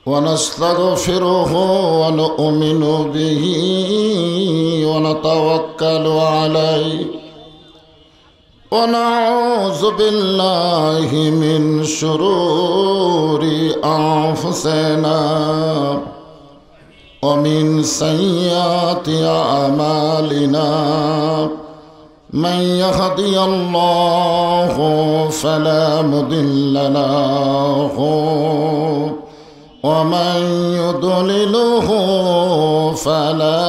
ونستغفره ونؤمن به ونتوكل عليه ونعوذ بالله من شرور أنفسنا ومن سيئات أعمالنا من يهدي الله فلا مضل له ومن يضلله فلا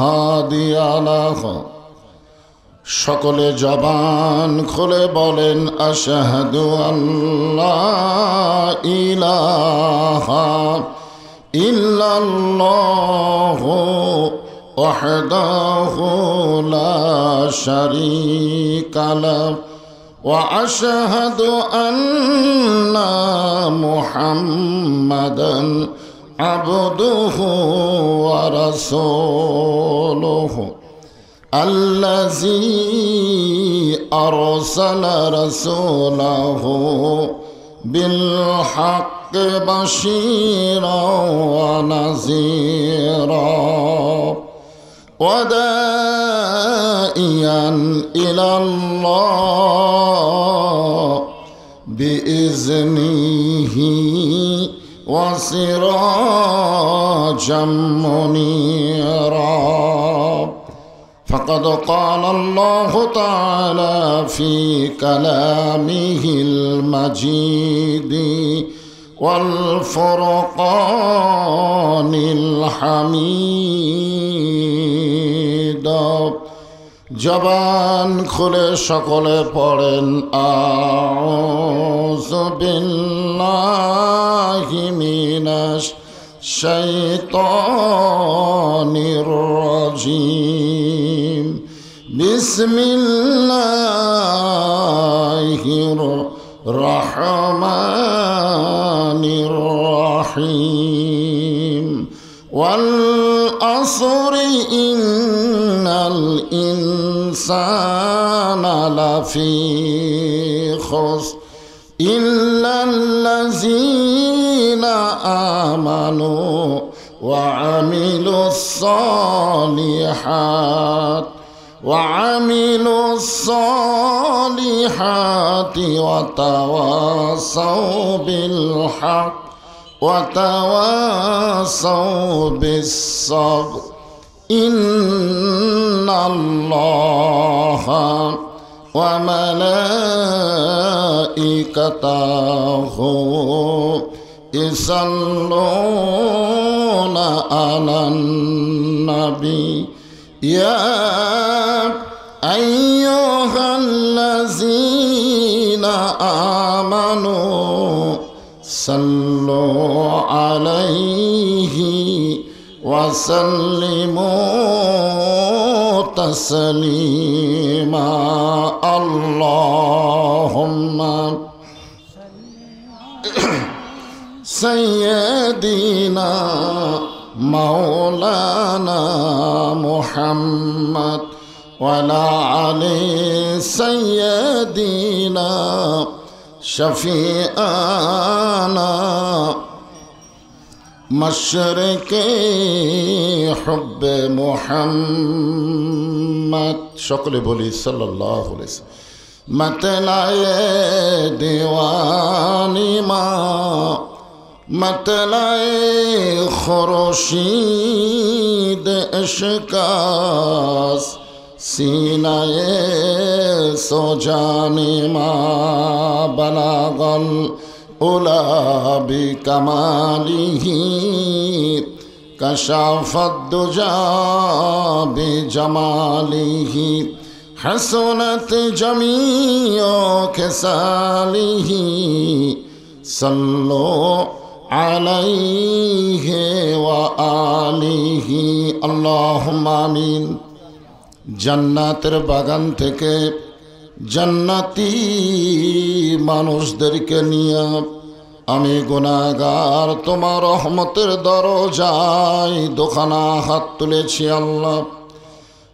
هادي له সকলে জবান খুলে বলেন আশহাদু আল্লা ইলাহা ইল্লাল্লাহু ওয়াহদাহু লা শারীকা লাহু ওয়া আশহাদু আন্না মুহাম্মাদান আবদুহু ওয়া রাসূলুহু الذي أرسل رسوله بالحق بشيرا ونذيرا وداعيا إلى الله بإذنه وسراجا منيرا فقد قال الله تعالى في كلامه المجيد والفرقان الحميد জবান খুলে সকলে পড়েন আউযু বিল্লাহি মিনাশ শাইতানির রাজিম বিসমিল্লাহির রহমানির রহিম ওয়াল আসরি ইন্নাল ইনসানা লাফি খুসর ইল্লাল্লাযীনা আমানু وعملوا الصالحات وتواصوا بالحق وتواصوا بالصبر إن الله وملائكته يصلون على النبي يا أيها الذين آمنوا صلوا عليه وسلموا تسليما اللهم سيدنا مولانا محمد وعلى آل سيدنا شفيعنا مشرق حب محمد সকলে বলি সাল্লাল্লাহু আলাইহি ওয়াসাল্লাম मतलाए दीवानी माँ मतलाए खुर्शीद इश्कास सीनाए सोजानी माँ बलागल उला बिकमालिही कशाफत दुजा बिजमालिही हसनत जमीओ खिसालिही सल्लो अलैहि व आलिही अल्लाहुम्मा आमीन। জান্নাতের বাগান থেকে জান্নাতি মানুষদেরকে নিয়ে আমি গুনাহগার তোমার রহমতের দরজায় দোখানা হাত তুলেছি আল্লাহ।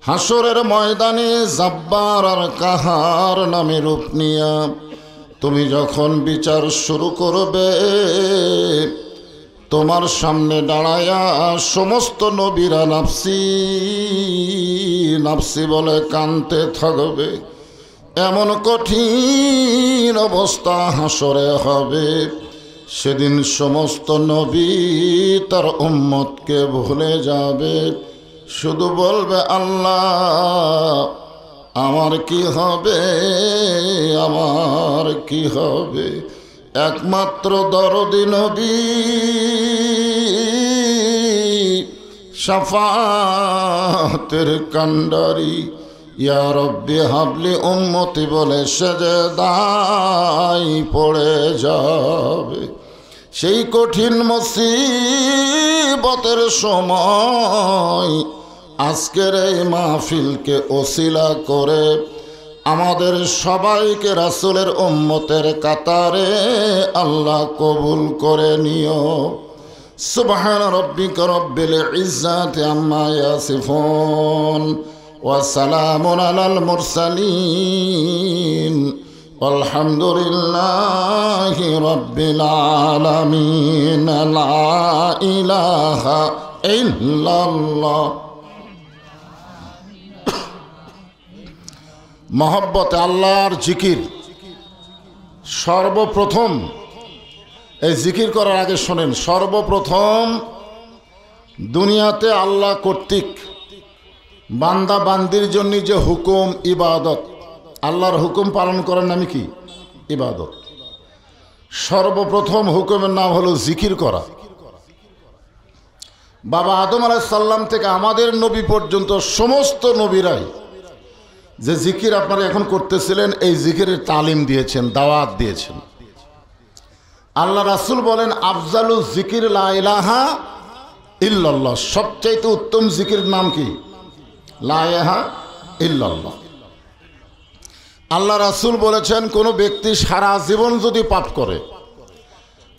হাসরের ময়দানে জব্বার আর কাহার নামে রূপ নিয়া তুমি যখন বিচার শুরু করবে, তোমার সামনে দাঁড়ায়া সমস্ত নবীরা নাফসি নাফসি বলে কাঁদতে থাকবে। এমন কঠিন অবস্থা হাসরে হবে, সেদিন সমস্ত নবী তার উম্মতকে ভুলে যাবে, শুধু বলবে আল্লাহ আমার কি হবে, আমার কি হবে। একমাত্র দরদি নবী শাফাতের কান্ডারি ইয়া রব্বি হাবলি উম্মতি বলে সেজদায় পড়ে যাবে। সেই কঠিন মুসিবতের সময় আজকের এই মাহফিলকে ওসিলা করে আমাদের সবাইকে রাসূলের উম্মতের কাতারে আল্লাহ কবুল করে নিও। সুবহান রাব্বিকা রব্বিল ইজ্জাতি আম্মা ইয়াসিফুন ওয়া সালামুন আলাল মুরসালিন আলহামদুলিল্লাহি রাব্বিল আলামিন। লা ইলাহা ইল্লাল্লাহ। মহব্বতে আল্লাহর জিকির সর্বপ্রথম, এই জিকির করার আগে শোনেন, সর্বপ্রথম দুনিয়াতে আল্লাহ কর্তৃক বান্দা বান্দির জন্য যে হুকুম ইবাদত, আল্লাহর হুকুম পালন করার নামই কি? ইবাদত। সর্বপ্রথম হুকুমের নাম হলো জিকির করা। বাবা আদম আলাইহিস সালাম থেকে আমাদের নবী পর্যন্ত সমস্ত নবীরাই যে জিকির আপনারা এখন করতেছিলেন, এই জিকিরের তালিম দিয়েছেন, দাওয়াত দিয়েছেন। আল্লাহ রাসূল বলেন আফজালু জিকির লা ইলাহা ইল্লাল্লাহ, সবচাইতে উত্তম জিকিরের নাম কি? লা ইলাহা ইল্লাল্লাহ। আল্লাহ রাসূল বলেছেন কোনো ব্যক্তি সারা জীবন যদি পাপ করে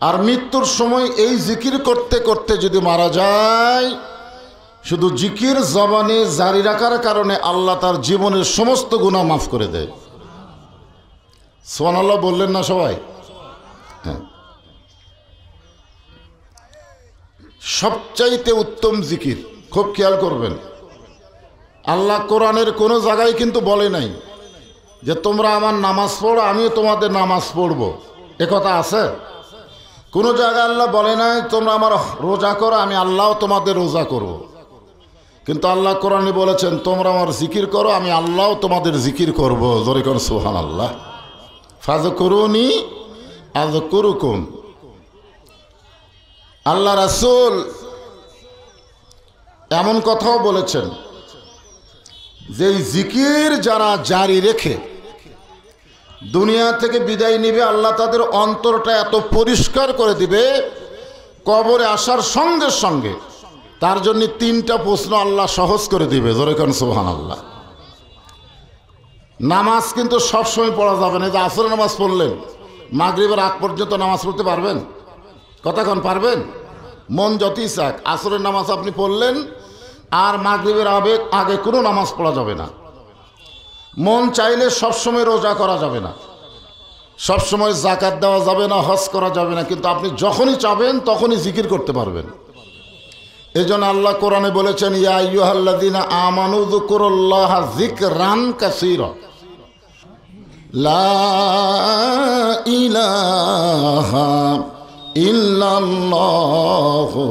আর মৃত্যুর সময় এই জিকির করতে করতে যদি মারা যায়, শুধু জিকির জবানে জারি রাখার কারণে আল্লাহ তার জীবনের সমস্ত গুনাহ মাফ করে দেয়। সুবহানাল্লাহ বললেন না সবাই? হ্যাঁ। সবচাইতে উত্তম জিকির, খুব খেয়াল করবেন, আল্লাহ কোরআনের কোনো জায়গায় কিন্তু বলে নাই যে তোমরা আমার নামাজ পড়ো আমিও তোমাদের নামাজ পড়বো, এ কথা আছে? কোনো জায়গায় আল্লাহ বলে নাই তোমরা আমার রোজা করো আমি আল্লাহও তোমাদের রোজা করব। কিন্তু আল্লাহ কোরআনে বলেছেন তোমরা আমার জিকির করো আমি আল্লাহও তোমাদের জিকির করব। জোরে কোন সুবহানাল্লাহ। ফাযকুরুনি আযকুরুকুম। আল্লাহ রাসূল এমন কথাও বলেছেন যে জিকির যারা জারি রেখে দুনিয়া থেকে বিদায় নিবে, আল্লাহ তাদের অন্তরটা এত পরিষ্কার করে দিবে, কবরে আসার সঙ্গে সঙ্গে তার জন্য 3টা প্রশ্ন আল্লাহ সহজ করে দিবে। জোরে কোন সুবহানাল্লাহ। নামাজ কিন্তু সবসময় পড়া যাবে না। যে আসরের নামাজ পড়লেন, মাগরিবের আগ পর্যন্ত নামাজ পড়তে পারবেন? কতক্ষণ পারবেন? মন যতই চাক আসরের নামাজ আপনি পড়লেন আর মাগরিবের আগে কোনো নামাজ পড়া যাবে না। মন চাইলে সবসময় রোজা করা যাবে না, সবসময় যাকাত দেওয়া যাবে না, হজ করা যাবে না, কিন্তু আপনি যখনই চাবেন তখনই জিকির করতে পারবেন। এজন্য আল্লাহ কোরআনে বলেছেন ইয়া আইয়ুহাল্লাযীনা আমানু যকুরুল্লাহা যিকরান কাসীরা। লা ইলাহা ইল্লাল্লাহু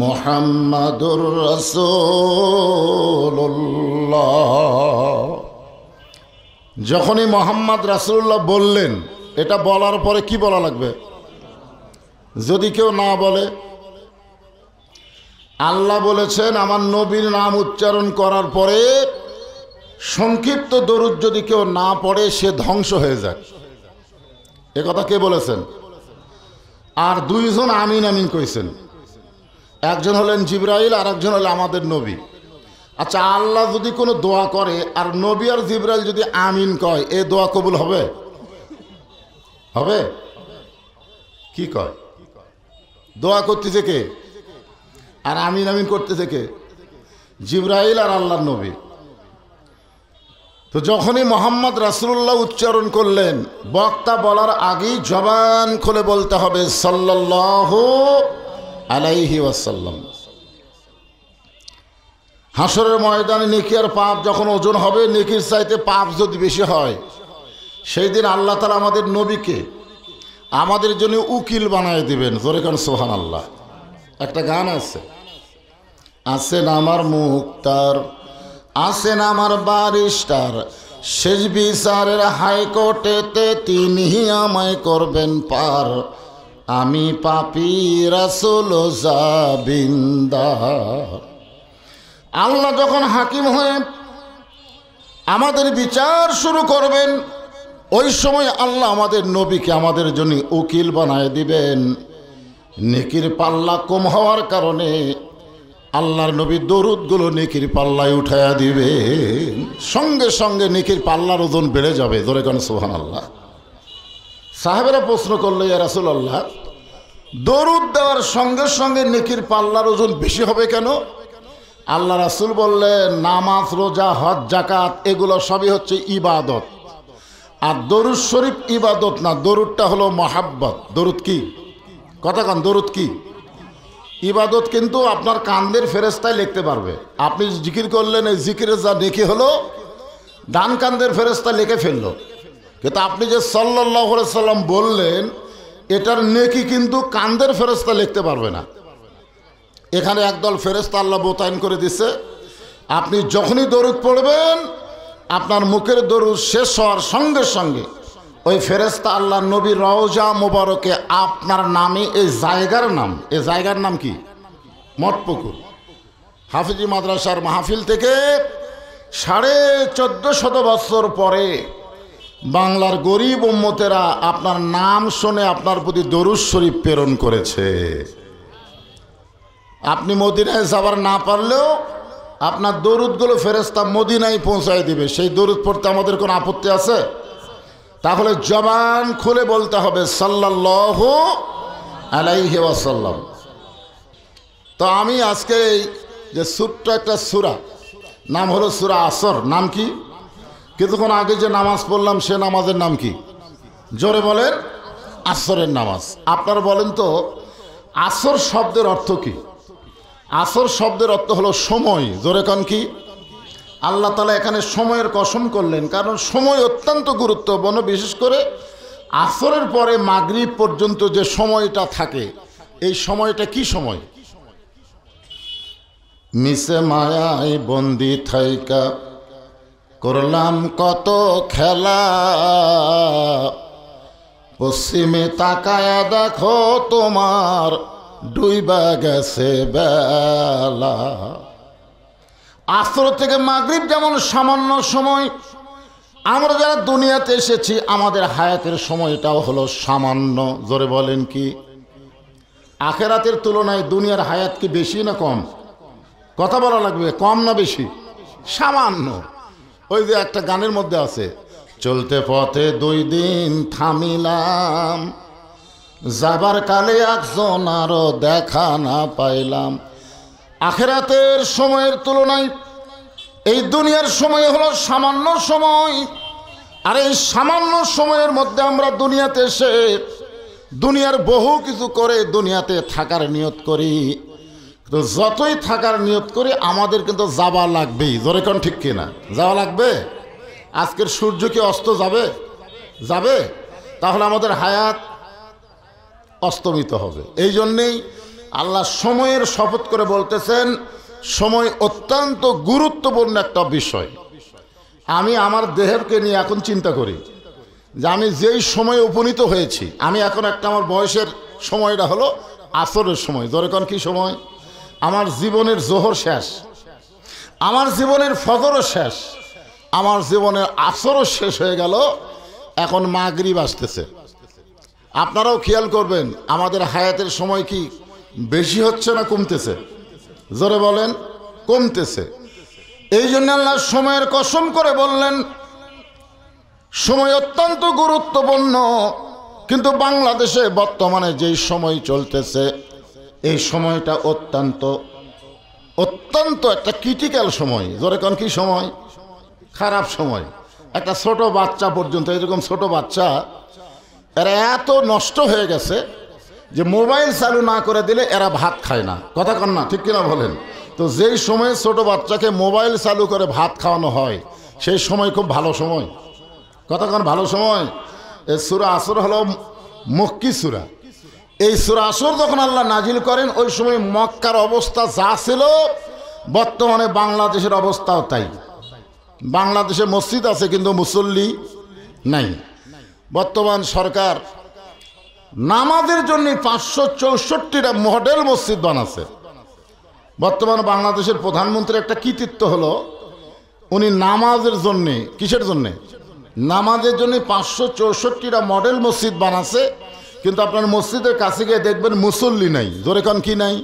মুহাম্মাদুর রাসূলুল্লাহ। যখনই মোহাম্মদ রাসূলুল্লাহ বললেন, এটা বলার পরে কি বলা লাগবে? যদি কেউ না বলে, আল্লাহ বলেছেন আমার নবীর নাম উচ্চারণ করার পরে সংক্ষিপ্ত দরুদ যদি কেউ না পড়ে সে ধ্বংস হয়ে যায়। এ কথা কে বলেছেন? আর 2 জন আমিন আমিন কইছেন, একজন হলেন জিবরাইল আর একজন হলেন আমাদের নবী। আচ্ছা, আল্লাহ যদি কোনো দোয়া করে আর নবী আর জিবরাইল যদি আমিন কয়, এ দোয়া কবুল হবে? হবে? কি কয়? দোয়া করতেছে কে আর আমিন আমিন করতেছে কে? জিবরাইল আর আল্লাহর নবী। তো যখনই মোহাম্মদ রাসূলুল্লাহ উচ্চারণ করলেন, বক্তা বলার আগেই জবান খুলে বলতে হবে সাল্লাল্লাহু আলাইহি ওয়াসাল্লাম। হাসরের ময়দানে নেকি আর পাপ যখন ওজন হবে, নেকির চাইতে পাপ যদি বেশি হয়, সেই দিন আল্লাহ তাআলা আমাদের নবীকে আমাদের জন্য উকিল বানায় দিবেন। জোরে কান সুবহানাল্লাহ। একটা গান আছে, আছেন আমার মুক্তার, আছেন আমার বারিস্টার, শেষ বিচারের হাইকোর্টেতে তিনি আমায় করবেন পার, আমি পাপী রাসূল জাবিন্দার। আল্লাহ যখন হাকিম হয়ে আমাদের বিচার শুরু করবেন, ওই সময় আল্লাহ আমাদের নবীকে আমাদের জন্য উকিল বানায় দিবেন। নেকির পাল্লা কম হওয়ার কারণে আল্লাহর নবী দরুদগুলো নেকির পাল্লায় উঠাইয়া দিবেন, সঙ্গে সঙ্গে নেকির পাল্লার ওজন বেড়ে যাবে। ধরে কেন সুবহানাল্লাহ। সাহাবেরা প্রশ্ন করলো, ইয়া রাসূলুল্লাহ, দরুদ দেওয়ার সঙ্গে সঙ্গে নেকির পাল্লার ওজন বেশি হবে কেন? আল্লাহ রাসূল বললেন, নামাজ, রোজা, হজ, যাকাত এগুলো সবই হচ্ছে ইবাদত, আর দরুদ শরীফ ইবাদত না, দরুদটা হলো মহাব্বত। দরুদ কি? কথা কান, দরুদ কি? ইবাদত। কিন্তু আপনার কান্দের ফেরেশতায় লিখতে পারবে। আপনি জিকির করলেন, এই জিকিরের যা নেকি হলো, ডান কান্দের ফেরেশতা লিখে ফেললো। কিন্তু আপনি যে সাল্লাল্লাহু আলাইহি সাল্লাম বললেন, এটার নেকি কিন্তু কান্দের ফেরেশতা লিখতে পারবে না। এখানে একদল ফেরেশতা আল্লাহ মোতায়েন করে দিছে। আপনি যখনই দরুদ পড়বেন, আপনার মুখের দরুদ শেষ হওয়ার সঙ্গে সঙ্গে ওই ফেরেশতা আল্লাহ নবীর রওজা মোবারকে আপনার নামে, এই জায়গার নাম কি? মঠপুকুর হাফিজি মাদ্রাসার মাহফিল থেকে 1450 বছর পরে বাংলার গরিব উম্মতেরা আপনার নাম শুনে আপনার প্রতি দরুদ শরীফ প্রেরণ করেছে। আপনি মদিনায় যাবার না পারলেও আপনার দরুদগুলো ফেরেশতা মদিনায় পৌঁছায় দিবে। সেই দরুদ পড়তে আমাদের কোনো আপত্তি আছে? তাহলে জবান খুলে বলতে হবে সাল্লাল্লাহু আলাইহি ওয়াসাল্লাম। তো আমি আজকে এই যে ছোট্ট একটা সূরা, নাম হলো সূরা আসর। নাম কি? কিছুক্ষণ আগে যে নামাজ পড়লাম সে নামাজের নাম কি? জোরে বলেন। আসরের নামাজ। আপনারা বলেন তো, আসর শব্দের অর্থ কি? আসর শব্দের অর্থ হলো সময়। জোরে কান কি? আল্লাহ তাআলা এখানে সময়ের কসম করলেন, কারণ সময় অত্যন্ত গুরুত্বপূর্ণ। বিশেষ করে আসরের পরে মাগরিব পর্যন্ত যে সময়টা থাকে, এই সময়টা কি সময়? মিশে মায়ায় বন্দি থাইকা করলাম কত খেলা, পশ্চিমে তাকায়া দেখো তোমার ডুইবা গেছে বেলা। আসর থেকে মাগরিব যেমন সামান্য সময়, আমরা যারা দুনিয়াতে এসেছি আমাদের হায়াতের সময়টাও হলো সামান্য। জোরে বলেন কি? আখেরাতের তুলনায় দুনিয়ার হায়াত কি বেশি না কম? কথা বলা লাগবে, কম না বেশি? সামান্য। ওই যে একটা গানের মধ্যে আছে, চলতে পথে 2 দিন থামিলাম, যাবার কালে একজন আরো দেখা না পাইলাম। আখেরাতের সময়ের তুলনায় এই দুনিয়ার সময় হলো সামান্য সময়। আর এই সামান্য সময়ের মধ্যে আমরা দুনিয়াতে এসে দুনিয়ার বহু কিছু করে দুনিয়াতে থাকার নিয়ত করি। তো যতই থাকার নিয়ত করি আমাদের কিন্তু যাওয়া লাগবেই। জোরে কোন ঠিক কিনা? যাওয়া লাগবে। আজকের সূর্য কি অস্ত যাবে? যাবে। তাহলে আমাদের হায়াত অস্তমিত হবে। এই জন্যেই আল্লাহ সময়ের শপথ করে বলতেছেন, সময় অত্যন্ত গুরুত্বপূর্ণ একটা বিষয়। আমি আমার দেহকে নিয়ে এখন চিন্তা করি যে আমি যেই সময়ে উপনীত হয়েছি, আমি এখন একটা আমার বয়সের সময়টা হলো আসরের সময়। ধরে কোন কি সময়? আমার জীবনের জোহর শেষ, আমার জীবনের ফজরও শেষ, আমার জীবনের আসরও শেষ হয়ে গেল। এখন মাগরিব আসতেছে। আপনারাও খেয়াল করবেন, আমাদের হায়াতের সময় কি বেশি হচ্ছে না কমতেছে? জোরে বলেন। কমতেছে। এই জন্য আল্লাহ সময়ের কসম করে বললেন, সময় অত্যন্ত গুরুত্বপূর্ণ। কিন্তু বাংলাদেশে বর্তমানে যেই সময় চলতেছে, এই সময়টা অত্যন্ত অত্যন্ত একটা ক্রিটিক্যাল সময়। জোরে কোন কি সময়? খারাপ সময়। একটা ছোট বাচ্চা পর্যন্ত, এরকম ছোট বাচ্চা এরা এত নষ্ট হয়ে গেছে যে মোবাইল চালু না করে দিলে এরা ভাত খায় না। কথা কন না, ঠিক কিনা বলেন? তো যেই সময় ছোট বাচ্চাকে মোবাইল চালু করে ভাত খাওয়ানো হয় সেই সময় খুব ভালো সময়। কথা কন, ভালো সময়। এই সূরা আসর হলো মক্কি সূরা। এই সূরা আসর যখন আল্লাহ নাজিল করেন ওই সময় মক্কার অবস্থা যা ছিল বর্তমানে বাংলাদেশের অবস্থাও তাই। বাংলাদেশে মসজিদ আছে কিন্তু মুসল্লি নাই। বর্তমান সরকার নামাজের জন্য 564টা মডেল মসজিদ বানাচ্ছে। বর্তমান বাংলাদেশের প্রধানমন্ত্রীর একটা কৃতিত্ব হলো উনি নামাজের জন্যে, কিসের জন্যে? নামাজের জন্য 564টা মডেল মসজিদ বানাচ্ছে, কিন্তু আপনার মসজিদের কাছে গিয়ে দেখবেন মুসল্লি নাই। জোরে কান কি নাই?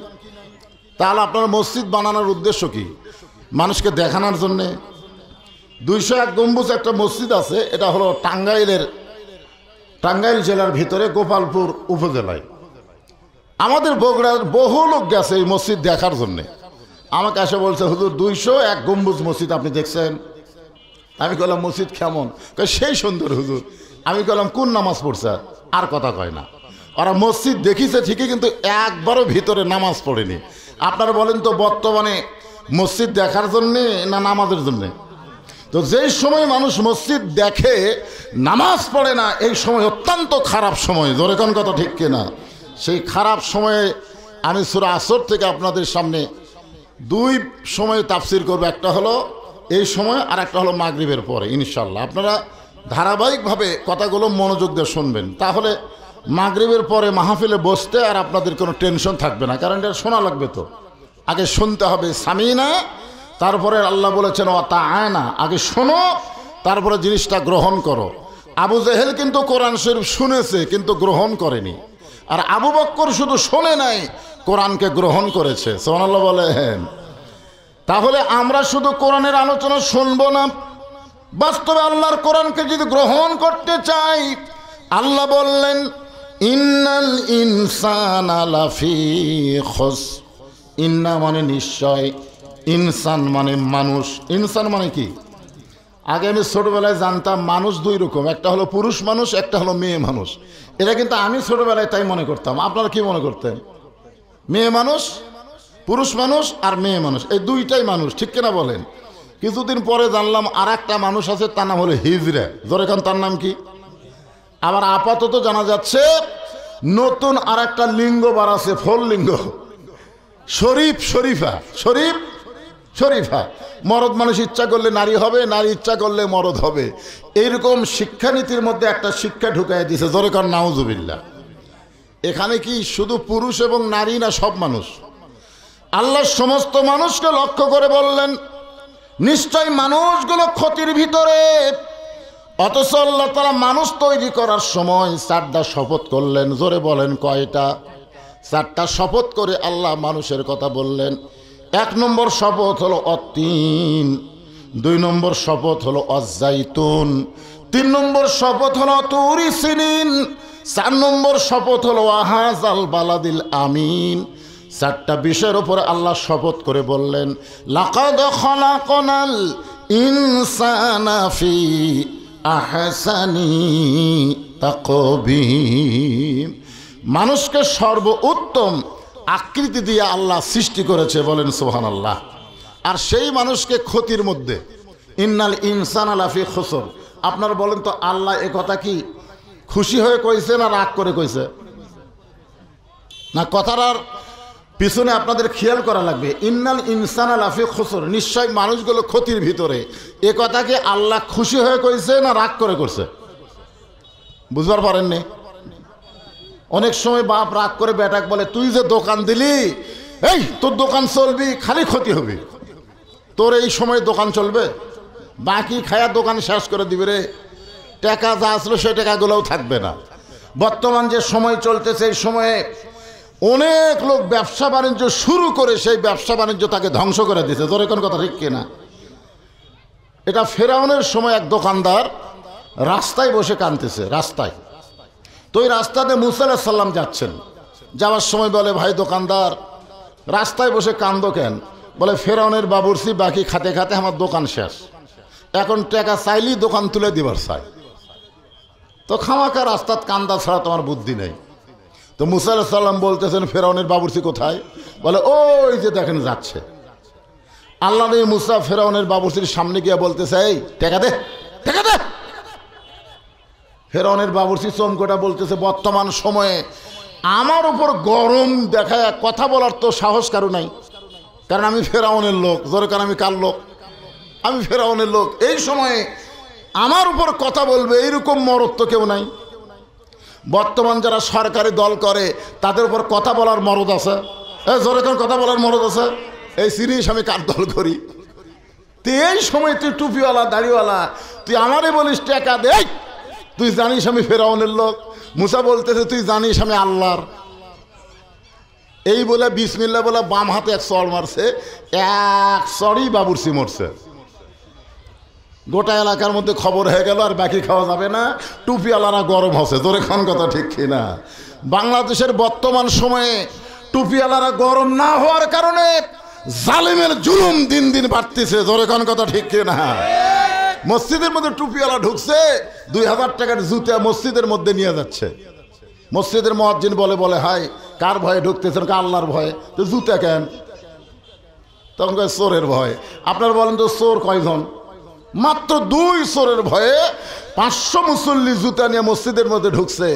তাহলে আপনার মসজিদ বানানোর উদ্দেশ্য কি? মানুষকে দেখানোর জন্যে? 201 গম্বুজ একটা মসজিদ আছে, এটা হলো টাঙ্গাইল জেলার ভিতরে গোপালপুর উপজেলায়। আমাদের বগুড়ার বহু লোক গেছে এই মসজিদ দেখার জন্যে। আমাকে এসে বলছে, হুজুর 201 গম্বুজ মসজিদ আপনি দেখছেন? আমি বললাম মসজিদ কেমন? সেই সুন্দর হুজুর। আমি বললাম কোন নামাজ পড়ছে? আর কথা কয় না। ওরা মসজিদ দেখিছে ঠিকই, কিন্তু একবারও ভিতরে নামাজ পড়েনি। আপনারা বলেন তো বর্তমানে মসজিদ দেখার জন্যে না নামাজের জন্যে? তো যেই সময় মানুষ মসজিদ দেখে নামাজ পড়ে না, এই সময় অত্যন্ত খারাপ সময়। জোরে কোন কথা, ঠিক কিনা? সেই খারাপ সময়ে আমি সূরা আসর থেকে আপনাদের সামনে 2 সময় তাফসির করব। একটা হলো এই সময় আর একটা হলো মাগরিবের পরে ইনশাল্লাহ। আপনারা ধারাবাহিকভাবে কথাগুলো মনোযোগ দিয়ে শুনবেন, তাহলে মাগরিবের পরে মাহফিলে বসতে আর আপনাদের কোনো টেনশন থাকবে না। কারণ এটা শোনা লাগবে, তো আগে শুনতে হবে। সামিনা, তারপরে আল্লাহ বলেছেন ওয়াতাআনা, আগে শোনো তারপরে জিনিসটা গ্রহণ করো। আবু জেহেল কিন্তু কোরআন শরীফ শুনেছে কিন্তু গ্রহণ করেনি, আর আবু বক্কর শুধু শোনে নাই, কোরআনকে গ্রহণ করেছে। সুবহানাল্লাহ বলেন। তাহলে আমরা শুধু কোরআনের আলোচনা শুনবো না, বাস্তবে আল্লাহর কোরআনকে যদি গ্রহণ করতে চাই, আল্লাহ বললেন ইন্নাল ইনসানা লাফি খুসর। ইন্না মানে নিশ্চয়, ইনসান মানে মানুষ। ইনসান মানে কি? আগে আমি ছোটবেলায় জানতাম মানুষ 2 রকম, একটা হলো পুরুষ মানুষ, একটা হলো মেয়ে মানুষ। এটা কিন্তু আমি ছোটবেলায় তাই মনে করতাম। আপনারা কি মনে করতেন? মেয়ে মানুষ, পুরুষ মানুষ আর মেয়ে মানুষ, এই 2টাই মানুষ, ঠিক কিনা বলেন? কিছুদিন পরে জানলাম আর একটা মানুষ আছে, তার নাম হলো হিজড়া। জোরে কান, তার নাম কি? আবার আপাতত জানা যাচ্ছে নতুন আর একটা লিঙ্গ বাড়াছে, ফল লিঙ্গ, শরীফ শরীফা। শরীফ শরীফা, মরদ মানুষ ইচ্ছা করলে নারী হবে, নারী ইচ্ছা করলে মরদ হবে। এইরকম শিক্ষানীতির মধ্যে একটা শিক্ষা ঢুকাই দিয়েছে। জোরে কান নাউজুবিল্লাহ। এখানে কি শুধু পুরুষ এবং নারী না, সব মানুষ? আল্লাহ সমস্ত মানুষকে লক্ষ্য করে বললেন নিশ্চয় মানুষগুলো ক্ষতির ভিতরে। অথচ আল্লাহ তাআলা মানুষ তৈরি করার সময় 4টা শপথ করলেন। জোরে বলেন কয়টা? 4টা শপথ করে আল্লাহ মানুষের কথা বললেন। 1 নম্বর শপথ হলো অত্তিন, 2 নম্বর শপথ হলো অজাইতুন, 3 নম্বর শপথ হলো তুরি সিনিন, 4 নম্বর শপথ হলো আহাজাল বালাদিল আমিন। 4টা বিষয়ের উপরে আল্লাহ শপথ করে বললেন লাকাদ খালাকনাল ইনসানা ফি আহসানি তাকবীম। মানুষকে সর্বোত্তম আকৃতি দিয়ে আল্লাহ সৃষ্টি করেছে, বলেন সুবহানাল্লাহ। আর সেই মানুষকে ক্ষতির মধ্যে। ইন্নাল ইনসানা লাফি খুসর। আপনারা বলেন তো আল্লাহ এ কথা কি খুশি হয়ে কইছে না রাগ করে কইছে? না, কথাটার পিছনে আপনাদের খেয়াল করা লাগবে। ইন্নাল ইনসানা লাফি খুসর, নিশ্চয় মানুষগুলো ক্ষতির ভিতরে। এ কথাকে আল্লাহ খুশি হয়ে কইছে না রাগ করে করছে? বুঝবার পারেননি? অনেক সময় বাপ রাগ করে বেটাক বলে তুই যে দোকান দিলি, এই তোর দোকান চলবি, খালি ক্ষতি হবে, তোর এই সময় দোকান চলবে, বাকি খায়া দোকান শেষ করে দিবে রে, টাকা যা আসলো সেই টাকাগুলোও থাকবে না। বর্তমান যে সময় চলতেছে এই সময়ে অনেক লোক ব্যবসা বাণিজ্য শুরু করে সেই ব্যবসা বাণিজ্য তাকে ধ্বংস করে দিয়েছে। জোরে কোন কথা, ঠিক কিনা? এটা ফেরাউনের সময় এক দোকানদার রাস্তায় বসে কাঁদতেছে, রাস্তায়। তো ওই রাস্তাতে মুসা আলাইহিস সালাম যাচ্ছেন, যাওয়ার সময় বলে ভাই দোকানদার রাস্তায় বসে কান্দো কেন? বলে ফেরাউনের বাবুর্চি বাকি খাতে খাতে আমার দোকান শেষ, এখন টাকা চাইলেই দোকান তুলে দিবার চাই। তো খামাকা রাস্তাত কান্দা ছাড়া তোমার বুদ্ধি নেই। তো মুসা আলাইহিস সালাম বলতেছেন ফেরাউনের বাবুর্চি কোথায়? বলে ওই যে দেখেন যাচ্ছে। আল্লাহ নবী মুসা ফেরাউনের বাবুর্চির সামনে গিয়ে বলতেছে এই টাকা দে, টাকা দে। ফেরাউনের বাবুর্চি চমকটা বলতেছে বর্তমান সময়ে আমার উপর গরম দেখায় কথা বলার তো সাহস কারো নাই, কারণ আমি ফেরাউনের লোক। জোরে কারণ আমি কার লোক? আমি ফেরাউনের লোক। এই সময়ে আমার উপর কথা বলবে এইরকম মরদ তো কেউ নাই। বর্তমান যারা সরকারি দল করে তাদের উপর কথা বলার মরদ আছে? জোরে কারণ কথা বলার মরদ আছে? এই সিরিয়াস আমি কার দল করি? তুই এই সময় তুই টুপিওয়ালা দাড়িওয়ালা তুই আমারে বলিস টাকা দে, তুই জানিস আমি ফেরাউনের লোক। মুসা বলতেছে তুই জানিস আমি আল্লাহর। এই বলে বিসমিল্লাহ বলে বাম হাতে এক চড় মারছে, এক চড়ই বাবুর্চি মরছে। গোটা এলাকার মধ্যে খবর হয়ে গেল আর বাকি খাওয়া যাবে না, টুপিওয়ালারা গরম হচ্ছে। তোর এখন কথা ঠিক কিনা? বাংলাদেশের বর্তমান সময়ে টুপিওয়ালারা গরম না হওয়ার কারণে জালেমের জুলুম দিন দিন বাড়তেছে। জোরে কোন কথা ঠিক কিনা? মসজিদের মধ্যে টুপিওয়ালা ঢুকছে, 2000 টাকার জুতা মসজিদের মধ্যে নিয়ে যাচ্ছে। মসজিদের মুয়াজ্জিন বলে বলে হাই কার ভয়ে ঢুকতেছেন? আল্লাহর ভয়ে। তো জুতা কেন? তখন চোরের ভয়। আপনারা বলেন তো চোর কয়জন? মাত্র 2 চোরের ভয়ে 500 মুসল্লি জুতা নিয়ে মসজিদের মধ্যে ঢুকছে।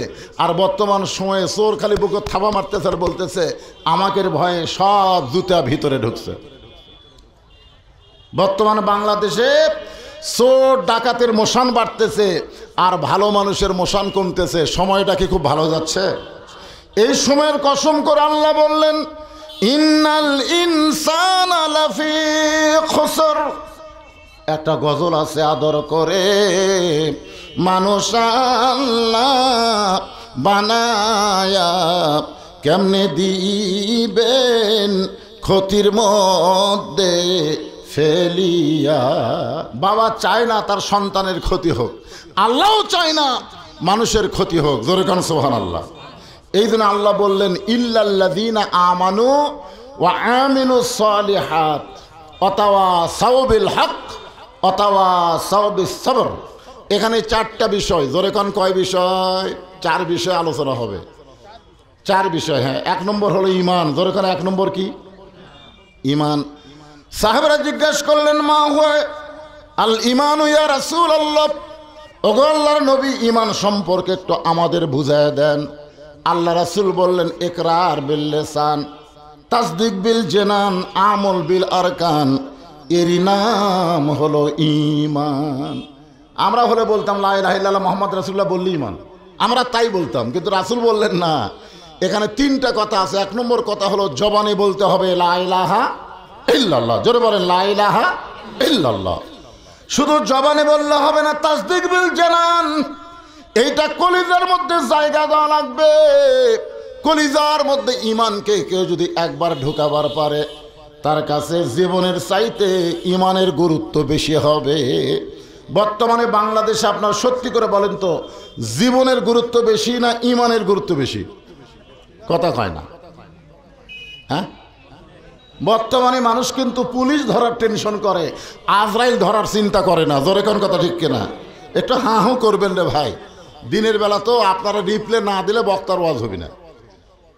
আর বর্তমান সময়ে চোর খালি বুকে থাবা মারতেছে আর বলতেছে আমাকে ভয়ে সব জুতা ভিতরে ঢুকছে। বর্তমানে বাংলাদেশে চোর ডাকাতের মোশান বাড়তেছে আর ভালো মানুষের মোশান কমতেছে। সময়টা কি খুব ভালো যাচ্ছে? এই সময়ের কসম করে আল্লাহ বললেন ইন্নাল ইনসানা লাফি খুসর। একটা গজল আছে আদর করে মানুষ আল্লাহ বানায়া কেমনে দিবেন ক্ষতির মধ্যে ফেলিয়া। বাবা চায় না তার সন্তানের ক্ষতি হোক, আল্লাহও চায় না মানুষের ক্ষতি হোক। জোরে কান সুবহানাল্লাহ। এই জন্য আল্লাহ বললেন ইল্লাল্লাযীনা আমানু ওয়া আমিলুস সালিহাত ওয়াতাওয়াসাউ বিল হক ওয়াতাওয়াসাউ বিস সবর। এখানে 4টা বিষয়। জোরে কান কয় বিষয়? 4 বিষয় আলোচনা হবে। 4 বিষয়। হ্যাঁ, 1 নম্বর হলো ঈমান। জোরে কান 1 নম্বর কি? ঈমান। সাহাবারা জিজ্ঞাসা করলেন মা হুয়া আল ঈমান ইয়া রাসূলুল্লাহ, ওগো আল্লাহর নবী ঈমান সম্পর্কে একটু আমাদের বুঝায় দেন। আল্লাহ রাসূল বললেন ইকরার বিল লিসান তাসদিক বিল জানান আমল বিল আরকান। এরই নাম হলো ঈমান। আমরা হলে বলতাম লা ইলাহা ইল্লাল্লাহ মুহাম্মদ রাসূলুল্লাহ বললি ঈমান, আমরা তাই বলতাম। কিন্তু রাসূল বললেন না, এখানে 3টা কথা আছে। 1 নম্বর কথা হলো জবানে বলতে হবে লা ইলাহা ইল্লাল্লাহ। জোরে বলেন লা ইলাহা ইল্লাল্লাহ। শুধু জবানে বললে হবে না, তাসদিক বিল জানান, এইটা কলিজার মধ্যে জায়গা দেওয়া লাগবে। কলিজার মধ্যে ঈমানকে কেউ যদি একবার ঢোকাবার পারে তার কাছে জীবনের চাইতে ঈমানের গুরুত্ব বেশি হবে। বর্তমানে বাংলাদেশে আপনার সত্যি করে বলেন তো জীবনের গুরুত্ব বেশি না ঈমানের গুরুত্ব বেশি? কথা কয় না। হ্যাঁ, বর্তমানে মানুষ কিন্তু পুলিশ ধরার টেনশন করে, আজরাইল ধরার চিন্তা করে না। জোরে কোন কথা ঠিক কিনা? একটু হাঁ হুঁ করবেন রে ভাই। দিনের বেলা তো আপনারা রিপ্লে না দিলে বক্তার ওয়াজ হবে না।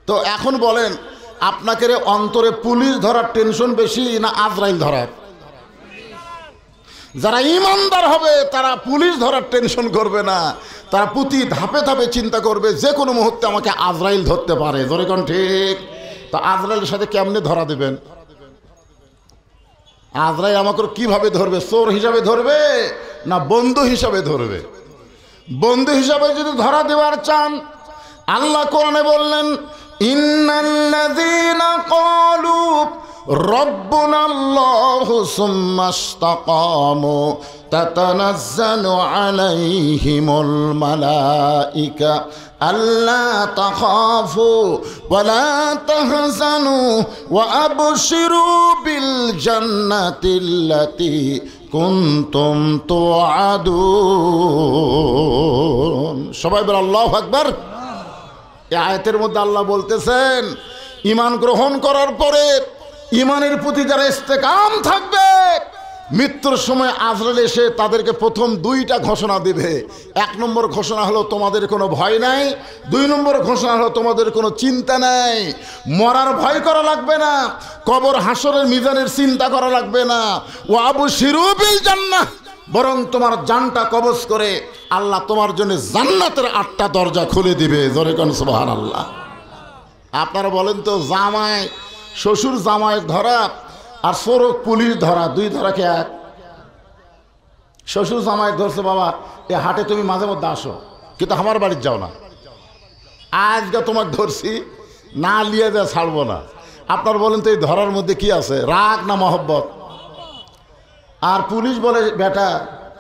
তো এখন বলেন আপনাকে অন্তরে পুলিশ ধরার টেনশন বেশি না আজরাইল ধরার? যারা ইমানদার হবে তারা পুলিশ ধরার টেনশন করবে না, তারা প্রতি ধাপে ধাপে চিন্তা করবে যে কোনো মুহূর্তে আমাকে আজরাইল ধরতে পারে। ধরে কোন ঠিক? তো আজরাইলের সাথে কেমনে ধরা দেবেন? আজরাইল আমাকে কিভাবে ধরবে? চোর হিসাবে ধরবে না বন্ধু হিসাবে ধরবে? বন্ধু হিসাবে যদি ধরা দেওয়ার চান, আল্লাহ কোরআনে বললেন ইন্নাল্লাযীনা ক্বালু রাব্বুনাল্লাহু সুম্মা ইসতাকামু তাতানাজ্জালু আলাইহিমুল মালাইকা আল্লা তাখাফু ওয়া লা তাহজানু ওয়া আবশিরু বিল জান্নাতিল্লাতী কুনতুম তুআদুন। সবাই বল আল্লাহু আকবার। এই আয়াতের মধ্যে আল্লাহ বলতেছেন ঈমান গ্রহণ করার পরে ঈমানের প্রতি যারা ইস্তেকাম থাকবে মৃত্যুর সময় আজরাইল এসে তাদেরকে প্রথম দুইটা ঘোষণা দিবে। এক নম্বর ঘোষণা হলো তোমাদের কোনো ভয় নাই, দুই নম্বর ঘোষণা হলো তোমাদের কোনো চিন্তা নাই, মরার ভয় করা লাগবে না, কবর হাসরের মিজানের চিন্তা করা লাগবে না, ও আবশিরু বিল জান্নাহ, বরং তোমার জানটা কবজ করে আল্লাহ তোমার জন্য জান্নাতের 8টা দরজা খুলে দিবে। জোরে কোন সুবহানাল্লাহ। আপনারা বলেন তো, জামাই শ্বশুর জামাই ধরা আর চোরক পুলিশ ধরা, দুই ধরাকে এক? শ্বশুর জামাই ধরছে, বাবা এ হাটে তুমি মাঝে মধ্যে আসো, কিন্তু আমার বাড়ির যাও না, আজকে তোমাকে ধরছি, না লিয়ে যা ছাড়বো না। আপনার বলেন তো এই ধরার মধ্যে কি আছে, রাগ না মহব্বত? আর পুলিশ বলে, বেটা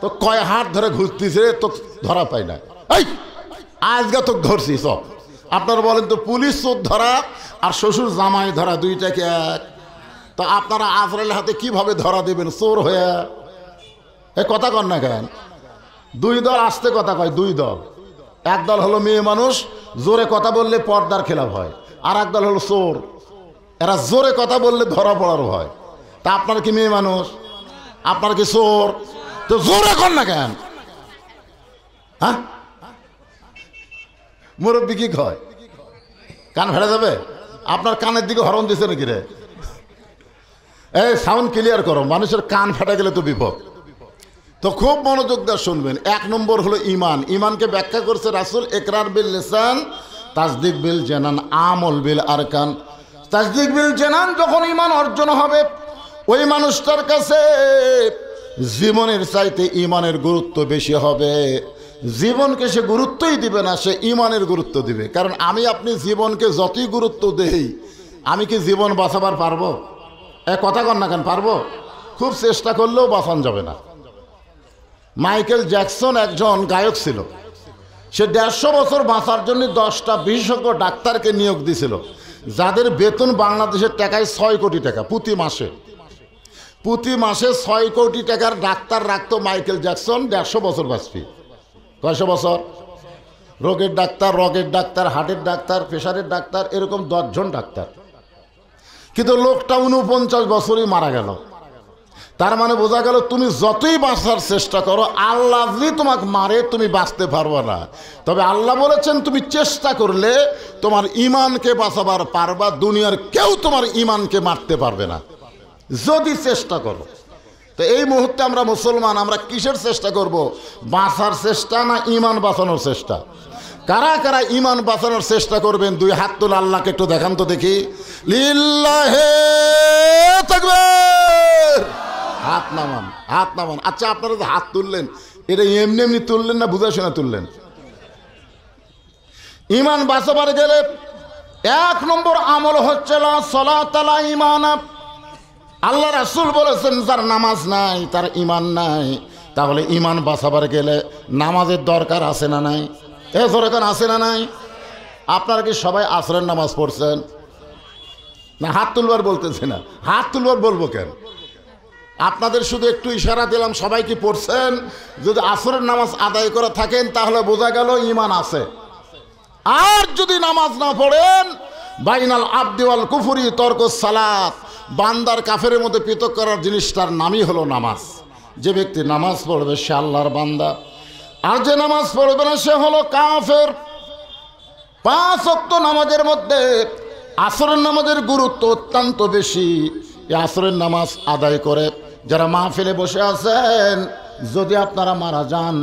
তো কয় হাট ধরে ঘুরতেছে, তো ধরা পাই না, এই আজকে তো ধরছি সব। আপনারা বলেন তো, পুলিশ চোর ধরা আর শ্বশুর জামাই ধরা দুইটাকে এক? তো আপনারা আজরাইলের হাতে কিভাবে ধরা দেবেন চোর হয়ে? এ কথা কন না কেন? দুই দল আসতে কথা কয়, দুই দল। এক দল হলো মেয়ে মানুষ, জোরে কথা বললে পর্দার খেলাফ হয়, আর এক দল হলো চোর, এরা জোরে কথা বললে ধরা পড়ার ভয়। তা আপনার কি মেয়ে মানুষ? আপনার কি চোর? তো জোরে কর না কেন? হ্যাঁ, মুরব্বী কি কয়? কান ফেটে যাবে? আপনার কানের দিকে হরণ দিছে নাকি রে? এই সাউন্ড ক্লিয়ার করো, মানুষের কান ফেটে গেলে তো বিপদ। তো খুব মনোযোগ দিয়ে শুনবেন। এক নম্বর হলো ইমান। ইমানকে ব্যাখ্যা করছে রাসূল, ইকরার বিল লিসান, তাসদিক বিল জানান, আমল বিল আরকান। তাসদিক বিল জানান, যখন ইমান অর্জন হবে ওই মানুষটার কাছে জীবনের চাইতে ইমানের গুরুত্ব বেশি হবে। জীবনকে সে গুরুত্বই দিবে না, সে ইমানের গুরুত্ব দিবে। কারণ আমি আপনি জীবনকে যতই গুরুত্ব দেই, আমি কি জীবন বাঁচাবার পারবো? এ কথা কন না কেন? পারবো? খুব চেষ্টা করলেও বাঁচানো যাবে না। মাইকেল জ্যাকসন একজন গায়ক ছিল, সে 150 বছর বাঁচার জন্য 10টা বিশেষজ্ঞ ডাক্তারকে নিয়োগ দিয়েছিল, যাদের বেতন বাংলাদেশের টাকায় 6 কোটি টাকা প্রতি মাসে। প্রতি মাসে 6 কোটি টাকার ডাক্তার রাখতো মাইকেল জ্যাকসন। 150 বছর বাঁচবি। কয়শো বছর? রোগের ডাক্তার, রগের ডাক্তার, হার্টের ডাক্তার, প্রেশারের ডাক্তার, এরকম 10 জন ডাক্তার। কিন্তু লোকটা 49 বছরই মারা গেল। তার মানে বোঝা গেল, তুমি যতই বাঁচার চেষ্টা করো, আল্লাহ যদি তোমাকে মারে তুমি বাঁচতে পারবে না। তবে আল্লাহ বলেছেন, তুমি চেষ্টা করলে তোমার ইমানকে বাঁচাবার পারবা, দুনিয়ার কেউ তোমার ইমানকে মারতে পারবে না যদি চেষ্টা করো। তো এই মুহূর্তে আমরা মুসলমান, আমরা কিসের চেষ্টা করব? বাঁচার চেষ্টা না ইমান বাঁচানোর চেষ্টা? কারা কারা ইমান বাঁচানোর চেষ্টা করবেন? 2 হাত তুলে আল্লাহকে একটু দেখান তো দেখি। লিল্লাহে তাকবীর। হাত নামান, হাত নামান। আচ্ছা, আপনারা যে হাত তুললেন, এটা এমনি এমনি তুললেন না বুঝা শোনা তুললেন? ইমান বাঁচাবার গেলে 1 নম্বর আমল হচ্ছে লা সালাতা লা ঈমানা। আল্লাহ রাসূল বলেছেন, যার নামাজ নাই তার ইমান নাই। তাহলে ইমান বাঁচাবার গেলে নামাজের দরকার আছে না নাই? এ দরকার আছে না নাই? আপনারা কি সবাই আসরের নামাজ পড়ছেন? না হাত তুলবার বলতেছে না। হাত তুলবার বলবো কেন? আপনাদের শুধু একটু ইশারা দিলাম, সবাই কি পড়ছেন? যদি আসরের নামাজ আদায় করে থাকেন তাহলে বোঝা গেল ইমান আছে। আর যদি নামাজ না পড়েন, বাইনাল আবদি ওয়াল কুফরি তরকুস সালাত, বান্দার কাফেরের মধ্যে পৃথক করার জিনিসটার নামই হলো নামাজ। যে ব্যক্তি নামাজ পড়বে সে আল্লাহর বান্দা, আর যে নামাজ পড়বে না সে হলো কাফের। 5 ওয়াক্ত নামাজের মধ্যে আসরের নামাজের গুরুত্ব অত্যন্ত বেশি। এই আসরের নামাজ আদায় করে যারা মাহফিলে বসে আছেন, যদি আপনারা মারা যান,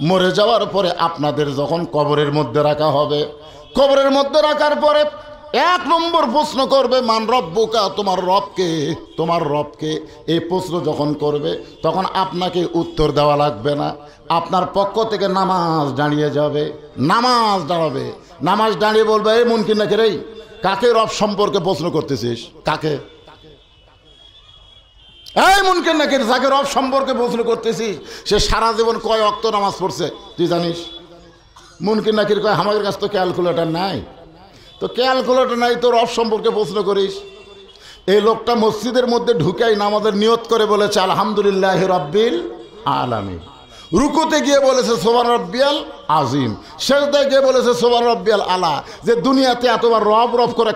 মরে যাওয়ার পরে আপনাদের যখন কবরের মধ্যে রাখা হবে, কবরের মধ্যে রাখার পরে 1 নম্বর প্রশ্ন করবে, মান রব্বুকা, তোমার রবকে, তোমার রবকে। এই প্রশ্ন যখন করবে তখন আপনাকে উত্তর দেওয়া লাগবে না, আপনার পক্ষ থেকে নামাজ দাঁড়িয়ে যাবে। নামাজ দাঁড়াবে, নামাজ দাঁড়িয়ে বলবে, এই মুনকির নাকি রে, কাকে রব সম্পর্কে প্রশ্ন করতেছিস? কাকে? এই মুনকির নাকি, যাকে রব সম্পর্কে প্রশ্ন করতেছিস সে সারা জীবন কয় ওয়াক্ত নামাজ পড়ছে তুই জানিস? মুনকির নাকির কয়, আমাদের কাছে তো ক্যালকুলেটর নাই। তো ক্যালকুলেটর নাই তো রব সম্পর্কে প্রশ্ন করিস? এই লোকটা মসজিদের মধ্যে ঢুকাই নামাজের নিয়ত করে বলেছে আলহামদুলিল্লাহ রাব্বিল আলামিন। রুকুতে গিয়ে বলেছে সুবহান রাব্বিয়াল আজিম। সেজদায় গিয়ে বলেছে সুবহান রাব্বিয়াল আলা। যে দুনিয়াতে এতবার রব রব করে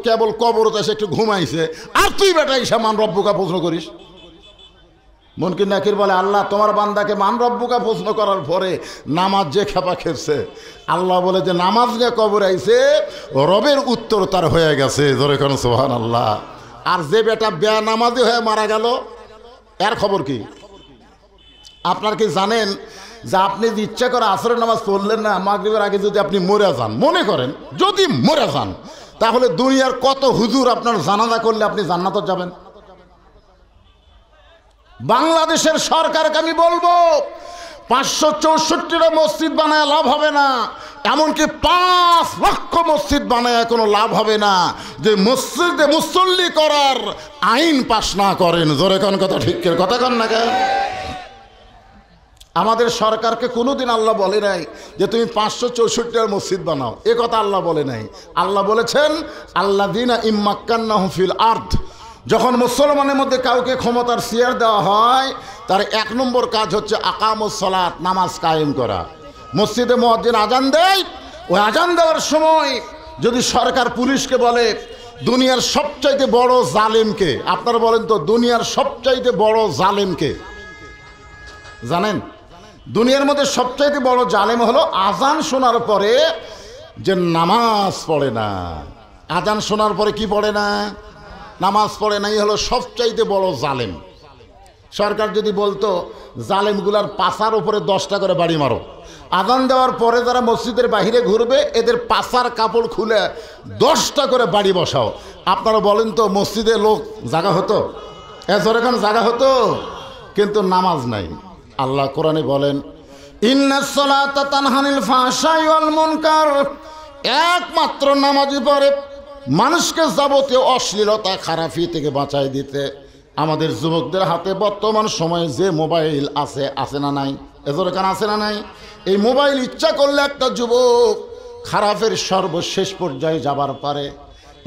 কেবল কবরতে এসে একটু ঘুমাইছে, আর তুই বেটা ঈশা মান রব্বুকা প্রশ্ন করিস? মুনকির নাকির বলে, আল্লাহ তোমার বান্দাকে মান রব্বুকা প্রশ্ন করার পরে নামাজ যে খেপা খেপছে, আল্লাহ বলে যে নামাজ নিয়ে কবর আইছে, রবের উত্তর তার হয়ে গেছে। জোরে কোন সুবহানাল্লাহ। আর যে বেটা বেনামাজি হয়ে মারা গেল, এর খবর কি? আপনার কি জানেন যে আপনি যে ইচ্ছা করে আসরের নামাজ পড়লেন না, মাগরিবের আগে যদি আপনি মরে যান, মনে করেন যদি মরে যান, তাহলে দুনিয়ার কত হুজুর আপনার জানাজা করলে আপনি জান্নাতে যাবেন? বাংলাদেশের সরকারকে আমি বলবো 564টা মসজিদ বানায় লাভ হবে না, এমনকি 5 লক্ষ মসজিদ বানায় কোনো লাভ হবে না যে মসজিদে মুসল্লি করার আইন পাশ না করেন। জোরে কোন কথা, ঠিক কথা কন না কেন? আমাদের সরকারকে কোনোদিন আল্লাহ বলে নাই যে তুমি 564টার মসজিদ বানাও, এ কথা আল্লাহ বলে নাই। আল্লাহ বলেছেন আল্লাযীনা ইম্মাক্কান্নাহুম ফিল আরদ, যখন মুসলমানের মধ্যে কাউকে ক্ষমতার চেয়ার দেওয়া হয়, তার 1 নম্বর কাজ হচ্ছে আকামুস সালাত, নামাজ কায়েম করা। মসজিদে মুয়াজ্জিন আজান দেয়, ওই আজান দেওয়ার সময় যদি সরকার পুলিশকে বলে দুনিয়ার সবচাইতে বড় জালেমকে, আপনারা বলেন তো দুনিয়ার সবচাইতে বড় জালেমকে জানেন? দুনিয়ার মধ্যে সবচাইতে বড় জালেম হলো আজান শোনার পরে যে নামাজ পড়ে না। আজান শোনার পরে কি পড়ে না? নামাজ পড়ে না। এই হলো সবচাইতে বড় জালেম। সরকার যদি বলতো জালেমগুলার পাছার উপরে 10টা করে বাড়ি মারো, আজান দেওয়ার পরে যারা মসজিদের বাহিরে ঘুরবে এদের পাছার কাপড় খুলে 10টা করে বাড়ি বসাও, আপনারা বলেন তো মসজিদে লোক জায়গা হতো? এখন জায়গা হতো? কিন্তু নামাজ নাই। আল্লাহ কোরআনে বলেন ইন্নাস সালাতা তানহা আনিল ফাহশাই ওয়াল মুনকার, একমাত্র নামাজই পারে মানুষকে যাবতীয় অশ্লীলতা খারাপি থেকে বাঁচাই দিতে। আমাদের যুবকদের হাতে বর্তমান সময়ে যে মোবাইল আছে, আছে না নাই? এজোর কান আছে না নাই? এই মোবাইল ইচ্ছা করলে একটা যুবক খারাপের সর্বশেষ পর্যায়ে যাবার পারে।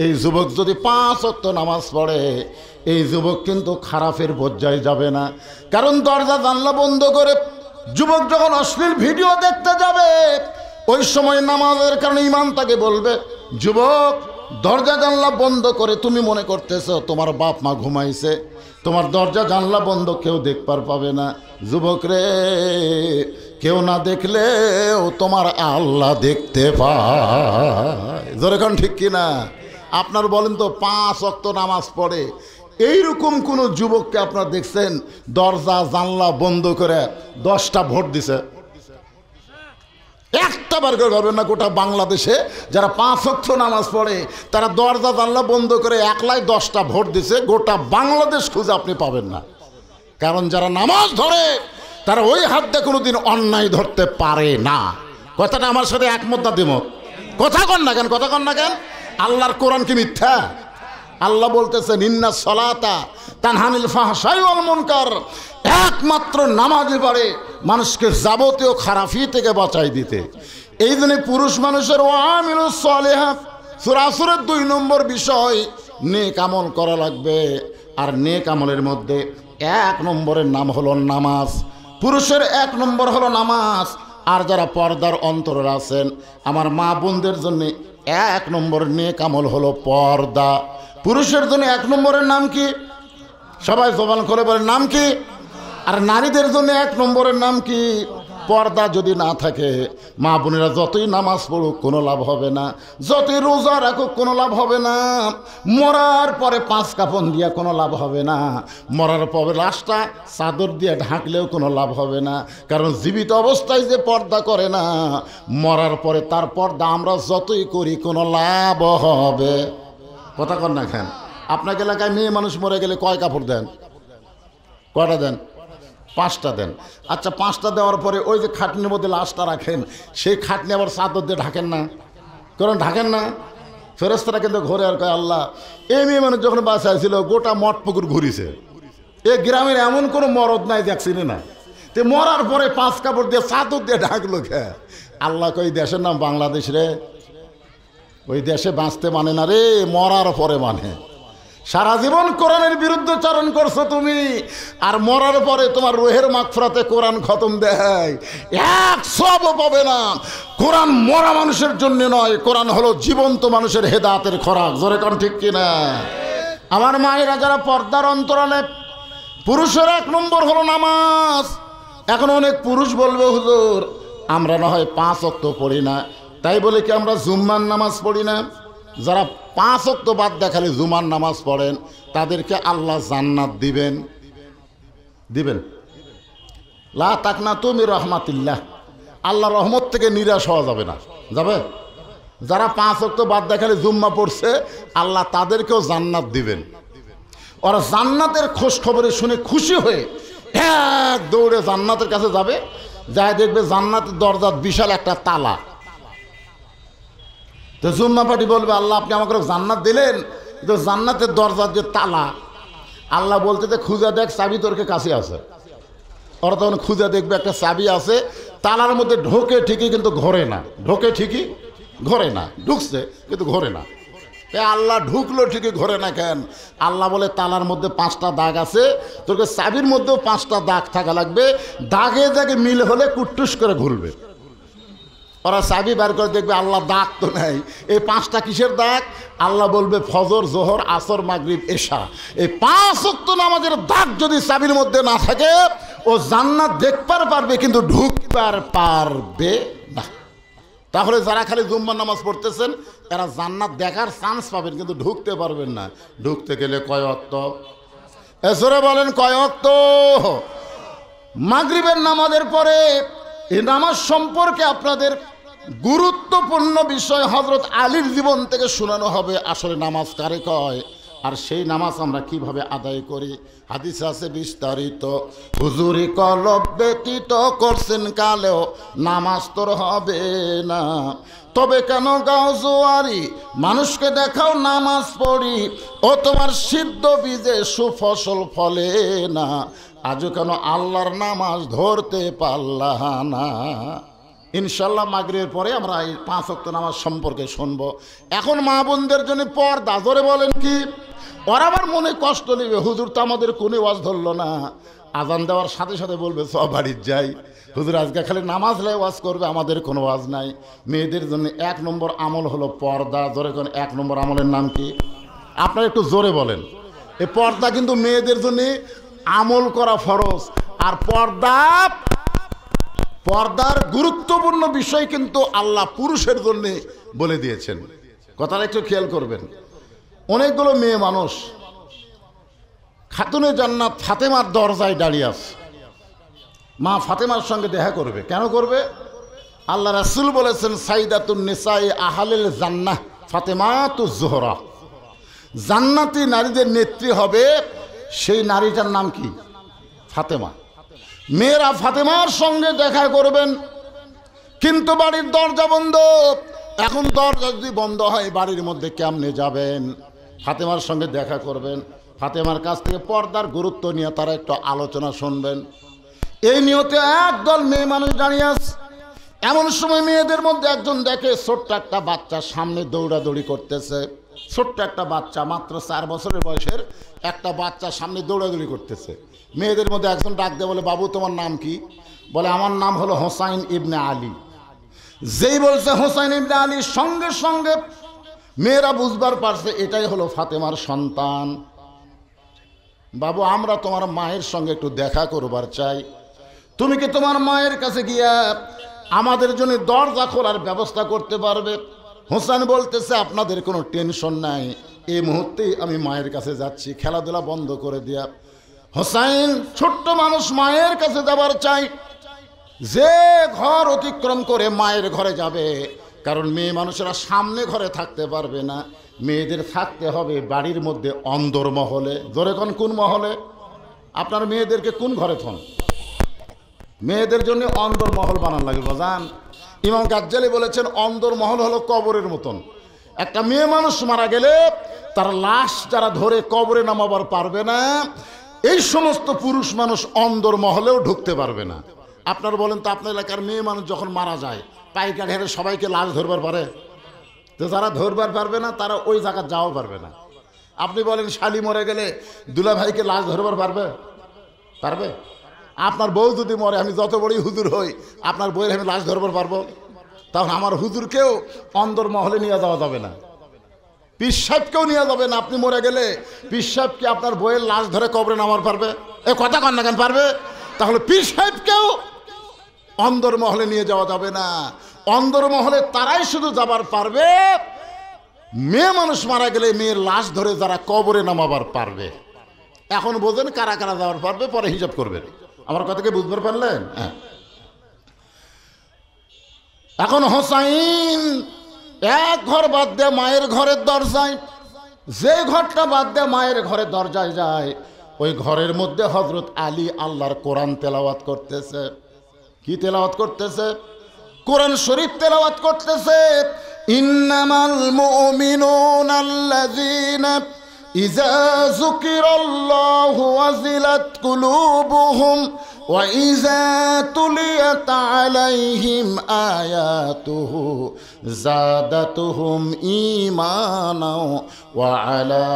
এই যুবক যদি 5 ওয়াক্ত নামাজ পড়ে, এই যুবক কিন্তু খারাপের পর্যায়ে যাবে না। কারণ দরজা জানলা বন্ধ করে যুবক যখন অশ্লীল ভিডিও দেখতে যাবে, ওই সময় নামাজের কারণে ইমান তাকে বলবে, যুবক দরজা জানলা বন্ধ করে তুমি মনে করতেছ তোমার বাপ মা ঘুমাইছে, তোমার দরজা জানলা বন্ধ, কেউ দেখবার পাবে না। যুবক রে, কেউ না দেখলেও তোমার আল্লাহ দেখতে পায়। যেরকম ঠিক কিনা? আপনার বলেন তো 5 ওয়াক্ত নামাজ পড়ে এইরকম কোন যুবককে আপনারা দেখছেন দরজা জানলা বন্ধ করে 10টা ভোট দিছে? একটা বার করে পারবেন না। গোটা বাংলাদেশে যারা 5 ওয়াক্ত নামাজ পড়ে তারা দরজা জানলা বন্ধ করে একলাই 10টা ভোট দিছে, গোটা বাংলাদেশ খুঁজে আপনি পাবেন না। কারণ যারা নামাজ ধরে তারা ওই হাত দিয়ে কোনোদিন অন্যায় ধরতে পারে না। কথাটা আমার সাথে একমত না দ্বিমত? কথা কন না কেন? কথা কন না কেন? আল্লাহর কোরআন কি মিথ্যা? আল্লাহ বলতেছেন ইন্নাস সালাতা তানহা আনিল ফাহশাই ওয়াল মুনকার, একমাত্র নামাজই পারে মানুষকে যাবতীয় খারাপি থেকে বাঁচাই দিতে। এই জন্য পুরুষ মানুষের ওয়ামিলুস সালিহাত সূরা আসরের 2 নম্বর বিষয় নেক আমল করা লাগবে। আর নেক আমলের মধ্যে 1 নম্বরের নাম হলো নামাজ। পুরুষের 1 নম্বর হলো নামাজ। আর যারা পর্দার অন্তরে আছেন আমার মা বোনদের জন্য 1 নম্বর নেক আমল হলো পর্দা। পুরুষের জন্য 1 নম্বরের নাম কি? সবাই জবান করে বলেন, নাম কি? আর নারীদের জন্য 1 নম্বরের নাম কি? পর্দা যদি না থাকে মা বোনেরা যতই নামাজ পড়ুক কোনো লাভ হবে না, যতই রোজা রাখুক কোনো লাভ হবে না, মরার পরে 5 কাফন দিয়ে কোনো লাভ হবে না, মরার পরে লাশটা চাদর দিয়ে ঢাকলেও কোনো লাভ হবে না। কারণ জীবিত অবস্থায় যে পর্দা করে না, মরার পরে তার পর্দা আমরা যতই করি কোনো লাভ হবে। কথা কন না কেন? আপনার এলাকায় মেয়ে মানুষ মরে গেলে কয় কাপড় দেন? কয়টা দেন? 5টা দেন। আচ্ছা 5টা দেওয়ার পরে ওই যে খাটনির মধ্যে লাশটা রাখেন, সেই খাটনি আবার চাদর দিয়ে ঢাকেন না? কারণ ঢাকেন না, ফেরেশতারা কিন্তু ঘরে আর কয় আল্লাহ এই মেয়ে মানুষ যখন বাঁচায় ছিল গোটা মঠ পুকুর ঘুরিছে, এ গ্রামের এমন কোনো মরদ নাই দেখছি না, তো মরার পরে 5 কাপড় দিয়ে চাদর দিয়ে ঢাকলো কে? আল্লাহ কই দেশের নাম বাংলাদেশ রে, ওই দেশে বাঁচতে মানে না রে, মরার পরে মানে। সারা জীবন কোরআনের বিরুদ্ধে চারণ করছো তুমি, আর মরার পরে তোমার রুহের মাগফিরাতে কোরআন খতম দেয়, 1 সওয়াবও পাবে না। কোরআন মরা মানুষের জন্য নয়, কোরআন হলো জীবন্ত মানুষের হেদায়েতের খোরাক। জোরে কোন ঠিক কিনা? আমার মায়েরা যারা পর্দার অন্তরালে পুরুষের 1 নম্বর হলো নামাজ। এখন অনেক পুরুষ বলবে হুজুর আমরা না হয় 5 ওয়াক্ত পড়ি না, তাই বলে কি আমরা জুম্মার নামাজ পড়ি না? যারা 5 ওয়াক্ত বাদ দেখালে জুমার নামাজ পড়েন তাদেরকে আল্লাহ জান্নাত দিবেন। দিবেন? লা তাকনাতু মির রাহমাতিল্লাহ, আল্লাহ রহমত থেকে নিরাশ হওয়া যাবে না। যাবে? যারা 5 ওয়াক্ত বাদ দেখালে জুম্মা পড়ছে আল্লাহ তাদেরকেও জান্নাত দিবেন। ওরা জান্নাতের খোঁজ খবরে শুনে খুশি হয়ে এক দৌড়ে জান্নাতের কাছে যাবে, যাই দেখবে জান্নাতের দরজার বিশাল একটা তালা। তো জুম্মা পার্টি বলবে আল্লাহ আপনি আমাকে জান্নাত দিলেন, কিন্তু জান্নাতের দরজার যে তালা, আল্লাহ বলতে যে খুঁজে দেখ চাবি তোর কাছে আছে। ওরা তখন খুঁজে দেখবে একটা চাবি আছে, তালার মধ্যে ঢোকে ঠিকই কিন্তু ঘোরে না, ঢোকে ঠিকই ঘোরে না, ঢুকছে কিন্তু ঘোরে না। আল্লাহ ঢুকলো ঠিকই ঘোরে না কেন? আল্লাহ বলে তালার মধ্যে 5টা দাগ আছে, তোকে চাবির মধ্যেও 5টা দাগ থাকা লাগবে, দাগে দাগে মিল হলে কুট্টুস করে ঘুরবে। ওরা চাবি বার করে দেখবে আল্লাহ দাগ তো নেই, এই 5টা কিসের দাগ? আল্লাহ বলবে ফজর, জোহর, আসর, মাগরিব, এশা, এই 5 ওয়াক্ত নামাজের দাগ যদি চাবির মধ্যে না থাকে ও জান্নাত দেখবার পারবে কিন্তু ঢুকবার পারবে না। তাহলে যারা খালি জুম্মার নামাজ পড়তেছেন এরা জান্নাত দেখার চান্স পাবেন কিন্তু ঢুকতে পারবেন না। ঢুকতে গেলে কয় ওয়াক্ত? এসরে বলেন কয় ওয়াক্ত? মাগরিবের নামাজের পরে এই নামাজ সম্পর্কে আপনাদের গুরুত্বপূর্ণ বিষয় হযরত আলীর জীবন থেকে শোনানো হবে। আসলে নামাজ কারে কয় আর সেই নামাজ আমরা কিভাবে আদায় করি? হাদিস আছে বিস্তারিত, হুজুরি কলব ব্যতীত করছেন কালেও নামাজ তোর হবে না। তবে কেন গাও জোয়ারি, মানুষকে দেখাও নামাজ পড়ি, ও তোমার সিদ্ধ বীজে সুফসল ফলে না। আজও কেন আল্লাহর নামাজ ধরতে পারলা না? ইনশাল্লাহ মাগরিবের পরে আমরা এই 5 ওয়াক্ত নামাজ সম্পর্কে শুনবো। এখন মা বোনদের জন্য পর্দা, ধরে বলেন কি? ওরা আবার মনে কষ্ট নেবে, হুজুর তো আমাদের কোনো ওয়াজ ধরলো না। আজান দেওয়ার সাথে সাথে বলবে সব বাড়ির যাই, হুজুর আজকে খালি নামাজ লাই ওয়াজ করবে, আমাদের কোনো ওয়াজ নাই। মেয়েদের জন্য 1 নম্বর আমল হলো পর্দা। জোরে কোন 1 নম্বর আমলের নাম কি? আপনারা একটু জোরে বলেন। এই পর্দা কিন্তু মেয়েদের জন্য আমল করা ফরজ। আর পর্দার গুরুত্বপূর্ণ বিষয় কিন্তু আল্লাহ পুরুষের জন্য বলে দিয়েছেন। কথাটা একটু খেয়াল করবেন। অনেকগুলো মেয়ে মানুষ খাতুনে জান্নাত ফাতেমার দরজায় দাঁড়িয়ে আছে, মা ফাতেমার সঙ্গে দেখা করবে। কেন করবে? আল্লাহ রাসূল বলেছেন সাইদাতুন নিসাই আহলিল জান্নাহ ফাতেমাতুজ জোহরা, জান্নাতি নারীদের নেত্রী হবে সেই নারীটার নাম কি? ফাতেমা। মেয়েরা ফাতেমার সঙ্গে দেখা করবেন, কিন্তু বাড়ির দরজা বন্ধ। এখন দরজা যদি বন্ধ হয় বাড়ির মধ্যে কেমনে যাবেন? ফাতেমার সঙ্গে দেখা করবেন, ফাতেমার কাছ থেকে পর্দার গুরুত্ব নিয়ে তারা একটু আলোচনা শুনবেন। এই নিয়তে একদল মেয়ে মানুষ দাঁড়িয়ে আছে। এমন সময় মেয়েদের মধ্যে একজন দেখে ছোট্ট একটা বাচ্চা সামনে দৌড়াদৌড়ি করতেছে। ছোট্ট একটা বাচ্চা, মাত্র 4 বছরের বয়সের একটা বাচ্চা সামনে দৌড়াদৌড়ি করতেছে। মেয়েদের মধ্যে একজন ডাক দিয়ে বলে, বাবু তোমার নাম কি? বলে আমার নাম হলো হোসাইন ইবনে আলী। যেই বলছে হোসাইন ইবনে আলী, সঙ্গে সঙ্গে মেয়েরা বুঝবার পারছে এটাই হলো ফাতেমার সন্তান। বাবু আমরা তোমার মায়ের সঙ্গে একটু দেখা করবার চাই, তুমি কি তোমার মায়ের কাছে গিয়া আমাদের জন্য দরজা খোলার ব্যবস্থা করতে পারবে? হোসেন বলতেছে আপনাদের কোনো টেনশন নাই, এই মুহূর্তেই আমি মায়ের কাছে যাচ্ছি, খেলাধুলা বন্ধ করে দিয়া। হোসেন ছোট্ট মানুষ মায়ের কাছে যাবার চাই, যে ঘর অতিক্রম করে মায়ের ঘরে যাবে, কারণ মেয়ে মানুষেরা সামনে ঘরে থাকতে পারবে না, মেয়েদের থাকতে হবে বাড়ির মধ্যে অন্দরমহলে। জোরে কোন মহলে? আপনার মেয়েদেরকে কোন ঘরে থন? মেয়েদের জন্য অন্দরমহল বানান লাগে বাজান। ইমাম গাজ্জালি বলেছেন অন্দরমহল হলো কবরের মতন। একটা মেয়ে মানুষ মারা গেলে তার লাশ যারা ধরে কবরে নামাবার পারবে না, এই সমস্ত পুরুষ মানুষ অন্দরমহলেও ঢুকতে পারবে না। আপনার বলেন তো আপনার এলাকার মেয়ে মানুষ যখন মারা যায় পাইকার হেরে সবাইকে লাশ ধরবার পারে? তো যারা ধরবার পারবে না তারা ওই জায়গা যাওয়া পারবে না। আপনি বলেন শালি মরে গেলে দুলা ভাইকে লাশ ধরবার পারবে? আপনার বউ যদি মরে, আমি যত বড়ই হুজুর হই, আপনার বইয়ের আমি লাশ ধরবার পারবো? তখন আমার হুজুরকেও অন্দরমহলে নিয়ে যাওয়া যাবে না, পীর সাহেবকেও নিয়ে যাবে না। আপনি মরে গেলে পীর সাহেব কি আপনার বইয়ের লাশ ধরে কবরে নামার পারবে? এ কথা কন না কেন পারবে? তাহলে পীর সাহেবকেও অন্দরমহলে নিয়ে যাওয়া যাবে না। অন্দরমহলে তারাই শুধু যাবার পারবে মেয়ে মানুষ মারা গেলে মেয়ের লাশ ধরে যারা কবরে নামাবার পারবে। এখন বোঝেন কারা কারা যাওয়ার পারবে, পরে হিসাব করবেন। আমার কথাকে বুঝতে পারলেন? হ্যাঁ। এখন হোসাইন এক ঘর বাদ দিয়ে মায়ের ঘরের দরজায়, যে ঘরটা বাদ দিয়ে মায়ের ঘরের দরজায় যায়, ওই ঘরের মধ্যে হযরত আলী আল্লাহর কোরআন তেলাওয়াত করতেছে। কি তেলাওয়াত করতেছে? কোরআন শরীফ তেলাওয়াত করতেছে। ইন্নামাল মুমিনুনা আল্লাযীনা ইযা যুকিরাল্লাহু ওয়াজিলাত কুলুবুহুম ওয়া ইযা তুলিয়াত আলাইহিম আয়াতুহু যাদাতুহুম ঈমানাও ওয়া আলা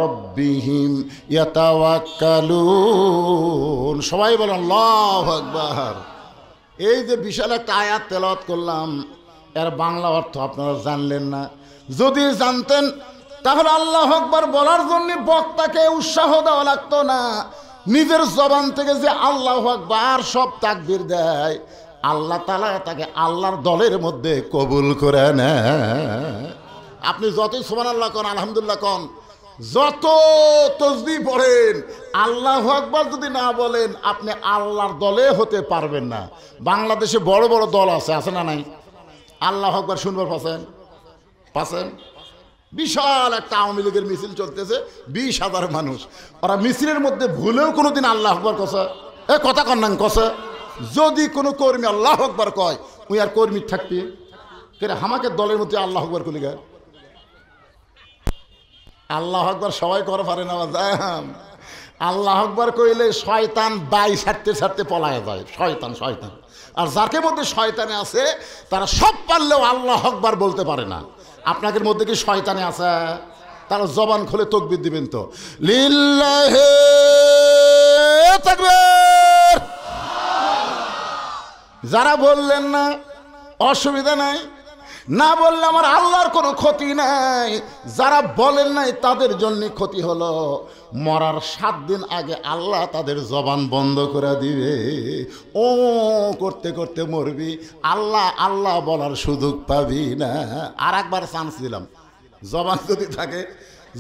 রাব্বিহিম ইয়াতাওয়াক্কালুন। সবাই বলেন আল্লাহু আকবার। এই যে বিশাল একটা আয়াত তেলাওয়াত করলাম, এর বাংলা অর্থ আপনারা জানলেন না। যদি জানতেন তাহলে আল্লাহু আকবার বলার জন্য বক্তাকে উৎসাহ দেওয়া লাগতো না। নিজের জবান থেকে যে আল্লাহু আকবার সব তাকবীর দেয়, আল্লাহ তাআলা তাকে আল্লাহর দলের মধ্যে কবুল করে নেয়। আপনি যতই সুবহানাল্লাহ কোন, আলহামদুলিল্লাহ কোন, যত তাসবিহ পড়েন, আল্লাহু আকবার যদি না বলেন, আপনি আল্লাহর দলে হতে পারবেন না। বাংলাদেশে বড় বড় দল আছে না নাই? আল্লাহু আকবার শুনবার পাচ্ছেন? বিশাল একটা আওয়ামী লীগের মিছিল চলতেছে, 20,000 মানুষ। ওরা মিছিলের মধ্যে ভুলেও কোনোদিন আল্লাহু আকবার কসে? এ কথা কন্যাং কসে? যদি কোনো কর্মী আল্লাহু আকবার কয়, ওই আর কর্মী থাকবে কেন? আমাকে দলের মধ্যে আল্লাহু আকবার কলি গায়। আল্লাহু আকবার সবাই করে পারে না। আল্লাহু আকবার কইলে শয়তান বাই ছাড়তে ছাড়তে পলায় যায়। শয়তান আর যাকে মধ্যে শয়তানে আছে তারা সব পারলেও আল্লাহু আকবার বলতে পারে না। আপনাদের মধ্যে কি শয়তানে আছে? তারা জবান খুলে তাকবীর দিবেন তো, লিল্লাহি তাকবীর। যারা বললেন না অসুবিধা নাই, না বললে আমার আল্লাহর কোনো ক্ষতি নাই। যারা বলেন নাই তাদের জন্য ক্ষতি হলো, মরার 7 দিন আগে আল্লাহ তাদের জবান বন্ধ করে দিবে। ও করতে করতে মরবি, আল্লাহ আল্লাহ বলার সুযোগ পাবি না। আর একবার চান্স দিলাম, জবান যদি থাকে,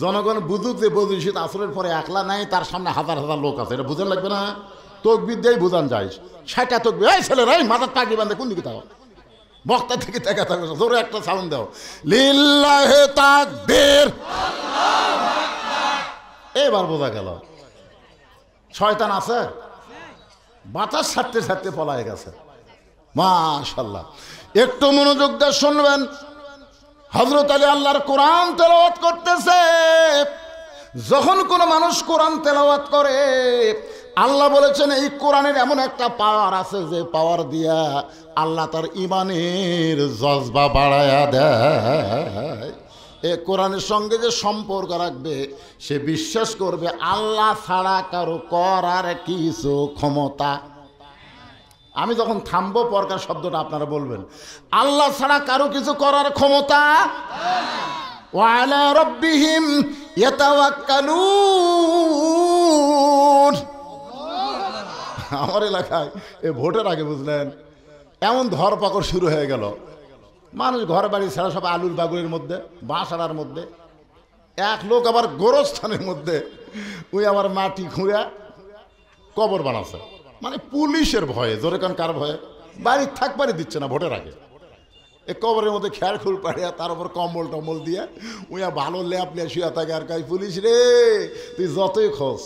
জনগণ বুঝুক যে বদুশিত আসরের পরে একলা নাই, তার সামনে হাজার হাজার লোক আছে, এটা বুঝান লাগবে না? তকবীর দিয়েই বুঝান যায়। 60টা তকবীর, এই ছেলেরা এই মাথার পাগড়ি বাঁধে কোন দিকে তাও, বক্তা থেকে দেখা থাকবে, জোরে একটা সাউন্ড দাও, লিল্লাহি তাকবীর। এবার বোঝা গেল শয়তান আছে, বাতাস ছাড়তে ছাড়তে পলায় গেছে। মাশাআল্লাহ। একটু মনোযোগ দিয়ে শুনবেন। হযরত আলী আল্লাহর কোরআন তেলাওয়াত করতেছে। যখন কোনো মানুষ কোরআন তেলাওয়াত করে, আল্লাহ বলেছেন এই কোরআনের এমন একটা পাওয়ার আছে যে পাওয়ার দিয়া আল্লাহ তার ইমানের জজবা বাড়ায়া দেয়। এ কোরআনের সঙ্গে যে সম্পর্ক রাখবে, সে বিশ্বাস করবে আল্লাহ ছাড়া কারো করার কিছু ক্ষমতা। আমি যখন থামবো পরকার শব্দটা আপনারা বলবেন, আল্লাহ ছাড়া কারো কিছু করার ক্ষমতা। ওয়া আলা রাব্বিহিম ইয়াতাওয়াক্কালুন। আমার এলাকায় এ ভোটের আগে বুঝলেন এমন ধরপাকড় শুরু হয়ে গেল, মানুষ ঘর বাড়ি ছাড়া সব আলুর বাগুরের মধ্যে, বাঁশাড়ার মধ্যে। এক লোক আবার গোরস্থানের মধ্যে ওই আবার মাটি খুঁড়া কবর বানাচ্ছে, মানে পুলিশের ভয়ে। জোরে কান কার ভয়ে? বাড়ি থাকবারই দিচ্ছে না ভোটের আগে। এই কবরের মধ্যে খেয়ার খুল পাড়িয়া তার উপর কম্বল টম্বল দিয়ে ওইয়া ভালো ল্যাপ লিয়া শুয়া থাকে। আর কাই পুলিশ রে তুই যতই খোঁজ।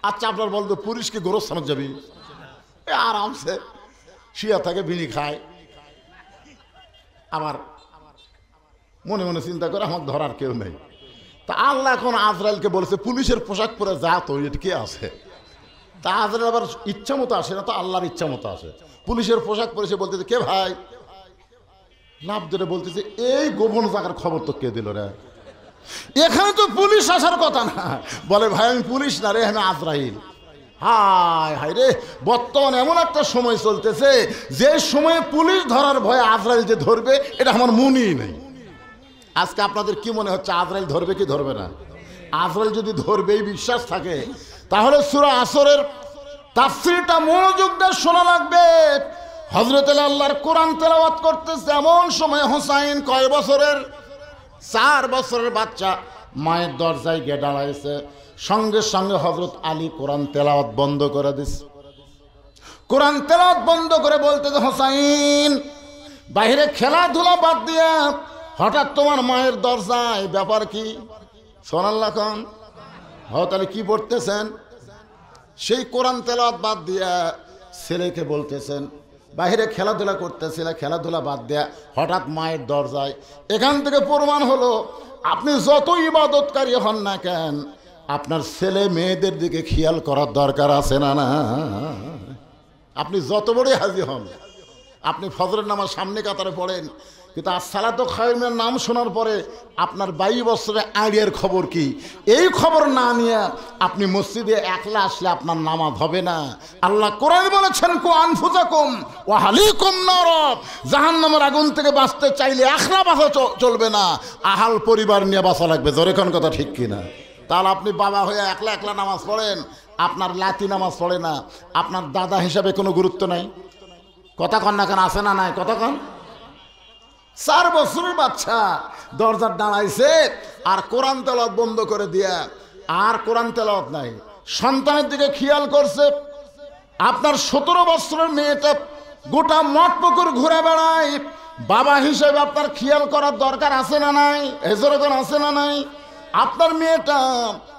আচ্ছা আপনার বলতো পুলিশকে গোরস্থানে যাবি? আরামসে শুয়া থাকে, বিড়ি খায়, আবার মনে মনে চিন্তা করে আমার ধরার কেউ নেই। তা আল্লাহ এখন আজরাইলকে বলেছে পুলিশের পোশাক পরে যা, তো এটা কে আছে? তা আজরাইল আবার ইচ্ছা মতো আসে না, তো আল্লাহর ইচ্ছা মতো আসে। পুলিশের পোশাক পরেছে, বলতেছে কে ভাই? লাভ ধরে বলতেছে এই গোপন জায়গার খবর তো কে দিল রে? এখানে তো পুলিশ আসার কথা না। বলে ভাই আমি পুলিশ না রে, আমি আজরাইল। হায় হায় রে, বর্তমানে এমন একটা সময় চলতেছে যে সময়ে পুলিশ ধরার ভয়ে আজরাইল যে ধরবে এটা আমার মনেই নেই। আজকে আপনাদের কি মনে হচ্ছে আজরাইল ধরবে কি ধরবে না? আজরাইল যদি ধরবেই বিশ্বাস থাকে, তাহলে সূরা আসরের তাফসীরটা মনোযোগ দিয়ে শোনা লাগবে। হযরত আল্লাহর কোরআন তেলাওয়াত করতেছে, এমন সময় হোসাইন কয় বছরের? 4 বছরের বাচ্চা মায়ের দরজায় গিয়ে দাঁড়াইছে। সঙ্গে সঙ্গে হযরত আলী কোরআন তেলাওয়াত বন্ধ করে দিছে। কোরআন তেলাওয়াত বন্ধ করে বলতেছে, হোসাইন বাইরে খেলাধুলা বাদ দিয়া হঠাৎ তোমার মায়ের দরজায়, ব্যাপার কি? সুবহানাল্লাহ খান। তাহলে কি পড়তেছেন? সেই কোরআন তেলাওয়াত বাদ দিয়া ছেলেকে বলতেছেন বাইরে খেলাধুলা করতেছিল, খেলাধুলা বাদ দেয়া হঠাৎ মায়ের দরজায়। এখান থেকে প্রমাণ হলো আপনি যত ইবাদতকারী হন না কেন, আপনার ছেলে মেয়েদের দিকে খেয়াল করার দরকার আছে না? না, আপনি যত বড়ই হাজি হন, আপনি ফজরের নামাজ সামনে কাতারে পড়েন, কিন্তু আসসালাতু খায়রুম মিনান নাম শোনার পরে আপনার 22 বছরের আইডিয়ার খবর কি, এই খবর না নিয়ে আপনি মসজিদে একলা আসলে আপনার নামাজ হবে না। আল্লাহ কোরআনে বলেছেন, কু আনফুসাকুম ওয়া আহলিকুম নার, জাহান্নামের আগুন থেকে বাঁচতে চাইলে একলা বাঁচা চলবে না, আহাল পরিবার নিয়ে বাঁচা লাগবে। জোরে কোন কথা ঠিক কিনা? তাহলে আপনি বাবা হয়ে একলা একলা নামাজ পড়েন, আপনার লাতি নামাজ পড়ে না, আপনার দাদা হিসাবে কোনো গুরুত্ব নাই। কথা কন না কেন? আছে না নাই? কথা কন। 4 বছরের বাচ্চা দরজার দাঁড়াইছে আর কোরআন তেলাওয়াত বন্ধ করে দিয়া, আর কোরআন তেলাওয়াত নাই, সন্তানের দিকে খেয়াল করছে। আপনার 17 বছরের মেয়েটা গোটা মঠ পুকুর ঘুরে বেড়ায়, বাবা হিসেবে আপনার খেয়াল করার দরকার আছে না নাই? এজরকম আছে না নাই? আপনার মেয়েটা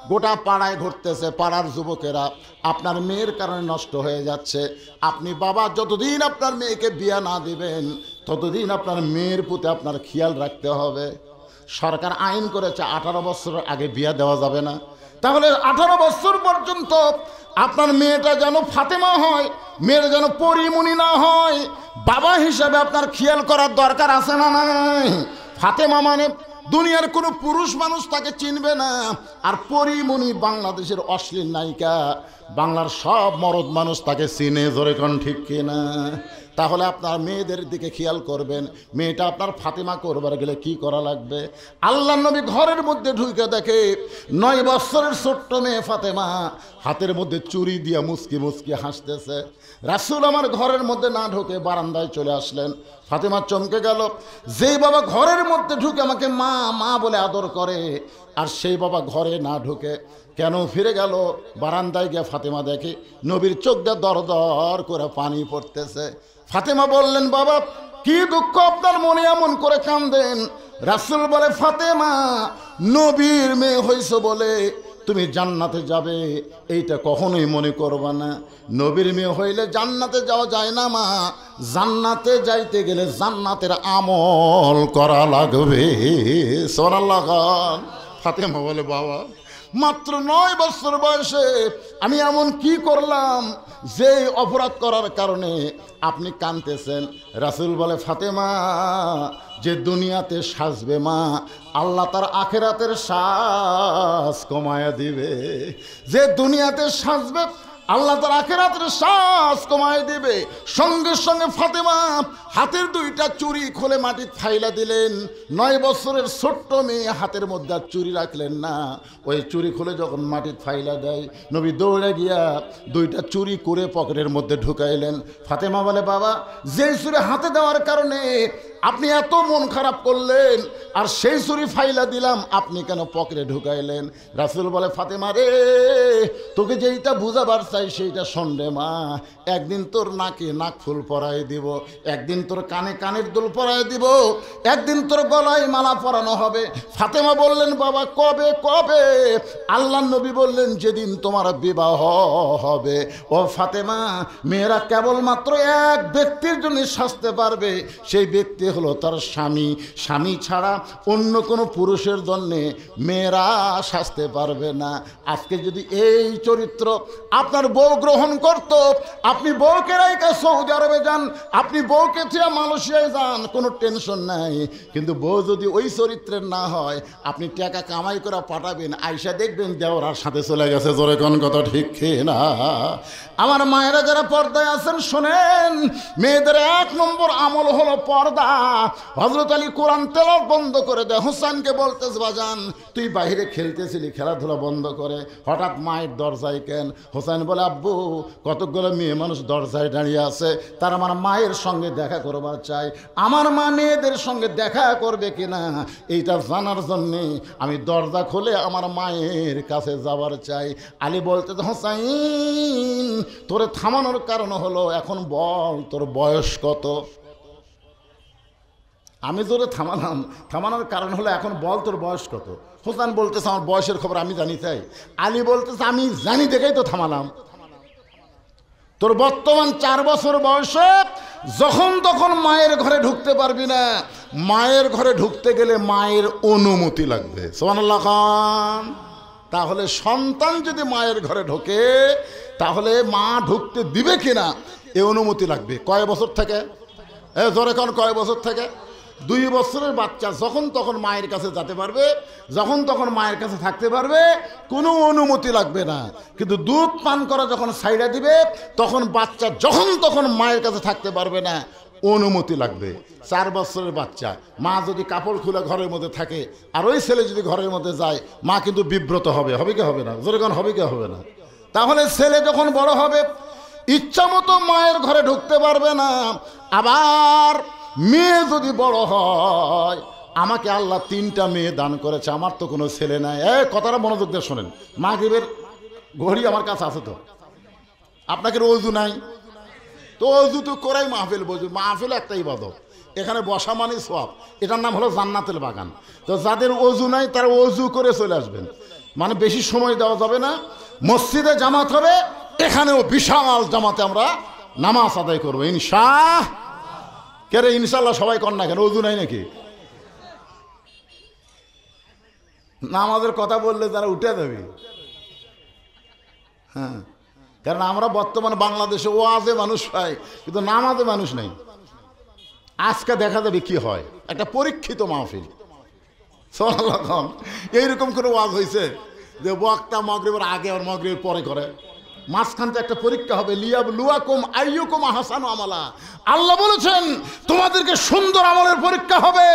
গোটা পাড়ায় ঘুরতেছে, পাড়ার যুবকেরা আপনার মেয়ের কারণে নষ্ট হয়ে যাচ্ছে। আপনি বাবা যতদিন আপনার মেয়েকে বিয়ে না দিবেন, ততদিন আপনার মেয়ের প্রতি আপনার খেয়াল রাখতে হবে। সরকার আইন করেছে 18 বছরের আগে বিয়ে দেওয়া যাবে না। তাহলে 18 বছর পর্যন্ত আপনার মেয়েটা যেন ফাতেমা হয়, মেয়ের যেন পরিমণি না হয়, বাবা হিসাবে আপনার খেয়াল করার দরকার আছে না নাই? ফাতেমা মানে দুনিয়ার কোনো পুরুষ মানুষ তাকে চিনবে না, আর পরিমণি বাংলাদেশের অশ্লীল নায়িকা, বাংলার সব মরদ মানুষ তাকে চিনে। জোরে কোন ঠিক কিনা? তাহলে আপনার মেয়েদের দিকে খেয়াল করবেন। মেয়েটা আপনার ফাতেমা করবার গেলে কি করা লাগবে? আল্লাহর নবী ঘরের মধ্যে ঢুকে দেখে 9 বছরের ছোট্ট মেয়ে ফাতেমা হাতের মধ্যে চুরি দিয়া মুচকি মুচকি হাসতেছে। রাসূল আমার ঘরের মধ্যে না ঢুকে বারান্দায় চলে আসলেন। ফাতেমা চমকে গেল। যেই বাবা ঘরের মধ্যে ঢুকে আমাকে মা মা বলে আদর করে, আর সেই বাবা ঘরে না ঢুকে কেন ফিরে গেল? বারান্দায় গিয়ে ফাতেমা দেখে নবীর চোখ দিয়ে দর দর করে পানি পড়তেছে। ফাতেমা বললেন, বাবা কি দুঃখ আপনার মনে, এমন করে কাঁদেন? রাসূল বলে, ফাতেমা নবীর মেয়ে হইছো বলে তুমি জান্নাতে যাবে এইটা কখনোই মনে করবা না। নবীর মেয়ে হইলে জান্নাতে যাওয়া যায় না মা, জান্নাতে যাইতে গেলে জান্নাতের আমল করা লাগবে। সুবহানাল্লাহ। ফাতেমা বলে, বাবা মাত্র 9 বছর বয়সে আমি এমন কি করলাম যে অপরাধ করার কারণে আপনি কাঁদতেছেন? রাসূল বলে, ফাতেমা যে দুনিয়াতে সাজবে মা, আল্লাহ তার আখিরাতের সাজ কমায়া দিবে। যে দুনিয়াতে সাজবে, আল্লাহ তার আখিরাতের সাজ কমায় দিবে। সঙ্গে সঙ্গে ফাতেমা হাতের 2টা চুড়ি খুলে মাটি ফাইলা দিলেন। 9 বছরের ছোট্ট মেয়ে হাতের মধ্যে আর চুড়ি রাখলেন না। ওই চুড়ি খুলে যখন মাটি ফাইলা দেয়, নবী দৌড়ে গিয়া 2টা চুড়ি করে পকেটের মধ্যে ঢুকাইলেন। ফাতেমা বলে, বাবা যেই চুড়ি হাতে দেওয়ার কারণে আপনি এত মন খারাপ করলেন, আর সেই চুরি ফাইলা দিলাম আপনি কেন পকেটে ঢুকাইলেন? রাসূল বলে, ফাতেমা রে, তোকে যেইটা বুঝাবার চাই সেইটা শোন রে মা। একদিন তোর নাকে নাক ফুল পরাই দিব, একদিন তোর কানে কানের দুল পরাই দিব, একদিন তোর গলায় মালা পরানো হবে। ফাতেমা বললেন, বাবা কবে কবে? আল্লাহর নবী বললেন, যেদিন তোমার বিবাহ হবে। ও ফাতেমা, মেয়েরা কেবলমাত্র এক ব্যক্তির জন্য সাজতে পারবে, সেই ব্যক্তি হলো তার স্বামী। স্বামী ছাড়া অন্য কোনো পুরুষের জন্যে মেয়েরা সাজতে পারবে না। আজকে যদি এই চরিত্র আপনার বউ গ্রহণ করত, আপনি বউকে রেখে সৌদি আরবে যান, আপনি বউকে ছেড়ে মালয়েশিয়ায় যান, কোনো টেনশন নাই। কিন্তু বউ যদি ওই চরিত্রের না হয়, আপনি টাকা কামাই করে পাঠাবেন, আইসা দেখবেন দেওরার সাথে চলে গেছে। জোরে কোন কথা ঠিক না? আমার মায়েরা যারা পর্দায় আছেন শোনেন, মেয়েদের 1 নম্বর আমল হলো পর্দা। হযরত আলী কোরআন তেলাওয়াত বন্ধ করে দেয়, হোসেনকে বলতেছে বাজান তুই বাইরে খেলতেছিলি, খেলাধুলা বন্ধ করে হঠাৎ মায়ের দরজায় কেন? হোসেন বলে আব্বু কতগুলো মেয়ে মানুষ দরজায় দাঁড়িয়ে আছে, তারা আমার মায়ের সঙ্গে দেখা করবার চাই, আমার মা মেয়েদের সঙ্গে দেখা করবে কিনা এইটা জানার জন্যে আমি দরজা খুলে আমার মায়ের কাছে যাবার চাই। আলী বলতে হোসাইন তোরে থামানোর কারণ হলো এখন বল তোর বয়স কত? আমি তোরে থামানোর কারণ হলো এখন বল তোর বয়স কত? হোসেন বলতেছে আমার বয়সের খবর আমি জানি তাই। আলী বলতেছে আমি জানি দেখেই তো থামালাম। তোর বর্তমান 4 বছর বয়সে যখন তখন মায়ের ঘরে ঢুকতে পারবি না, মায়ের ঘরে ঢুকতে গেলে মায়ের অনুমতি লাগবে। সুবহানাল্লাহ খান। তাহলে সন্তান যদি মায়ের ঘরে ঢোকে তাহলে মা ঢুকতে দিবে কিনা এ অনুমতি লাগবে। কয় বছর থেকে? জোরে কোন কয় বছর থেকে? 2 বছরের বাচ্চা যখন তখন মায়ের কাছে যেতে পারবে, যখন তখন মায়ের কাছে থাকতে পারবে, কোনো অনুমতি লাগবে না। কিন্তু দুধ পান করা যখন সাইডা দিবে তখন বাচ্চা যখন তখন মায়ের কাছে থাকতে পারবে না, অনুমতি লাগবে। 4 বছরের বাচ্চা মা যদি কাপড় খুলে ঘরের মধ্যে থাকে আর ওই ছেলে যদি ঘরের মধ্যে যায় মা কিন্তু বিব্রত হবে। হবে কি হবে না? জোরে কোন হবে কি হবে না? তাহলে ছেলে যখন বড় হবে ইচ্ছা মতো মায়ের ঘরে ঢুকতে পারবে না। আবার মেয়ে যদি বড় হয়, আমাকে আল্লাহ 3টা মেয়ে দান করেছে, আমার তো কোনো ছেলে নাই। কথাটা মনোযোগ দিয়ে শোনেন। মাগরিবের ঘড়ি আমার কাছে আছে তো, আপনাকে ওযু নাই তো ওযু তো করাই মাহফিল বসবে। মাহফিল একটা ইবাদত, এখানে বসা মানে সওয়াব। এটার নাম হলো জান্নাতের বাগান। তো যাদের ওযু নাই তারা ওযু করে চলে আসবেন, মানে বেশি সময় দেওয়া যাবে না। মসজিদে জামাত হবে, এখানেও বিশাল জামাতে আমরা নামাজ আদায় করবো ইনশাআল্লাহ। কে রে ইনশাল্লাহ সবাই কর না কেন? ওযু নাই নাকি? নামাজের কথা বললে তারা উঠে যাবে। হ্যাঁ, কারণ আমরা বর্তমানে বাংলাদেশে ওয়াজে মানুষ পাই কিন্তু নামাজে মানুষ নেই। আজকে দেখা যাবে কি হয়, একটা পরীক্ষিত মাহফিল। সুবহানাল্লাহ। এইরকম কোনো ওয়াজ হয়েছে যে ওয়াক্তা মাগরিবের আগে আর মাগরিবের পরে করে? মাঝখানতে একটা পরীক্ষা হবে, লিয়াবলুয়াকুম আইয়ুকুম আহসানু আমালা। আল্লাহ বলেছেন তোমাদেরকে সুন্দর আমলের পরীক্ষা হবে।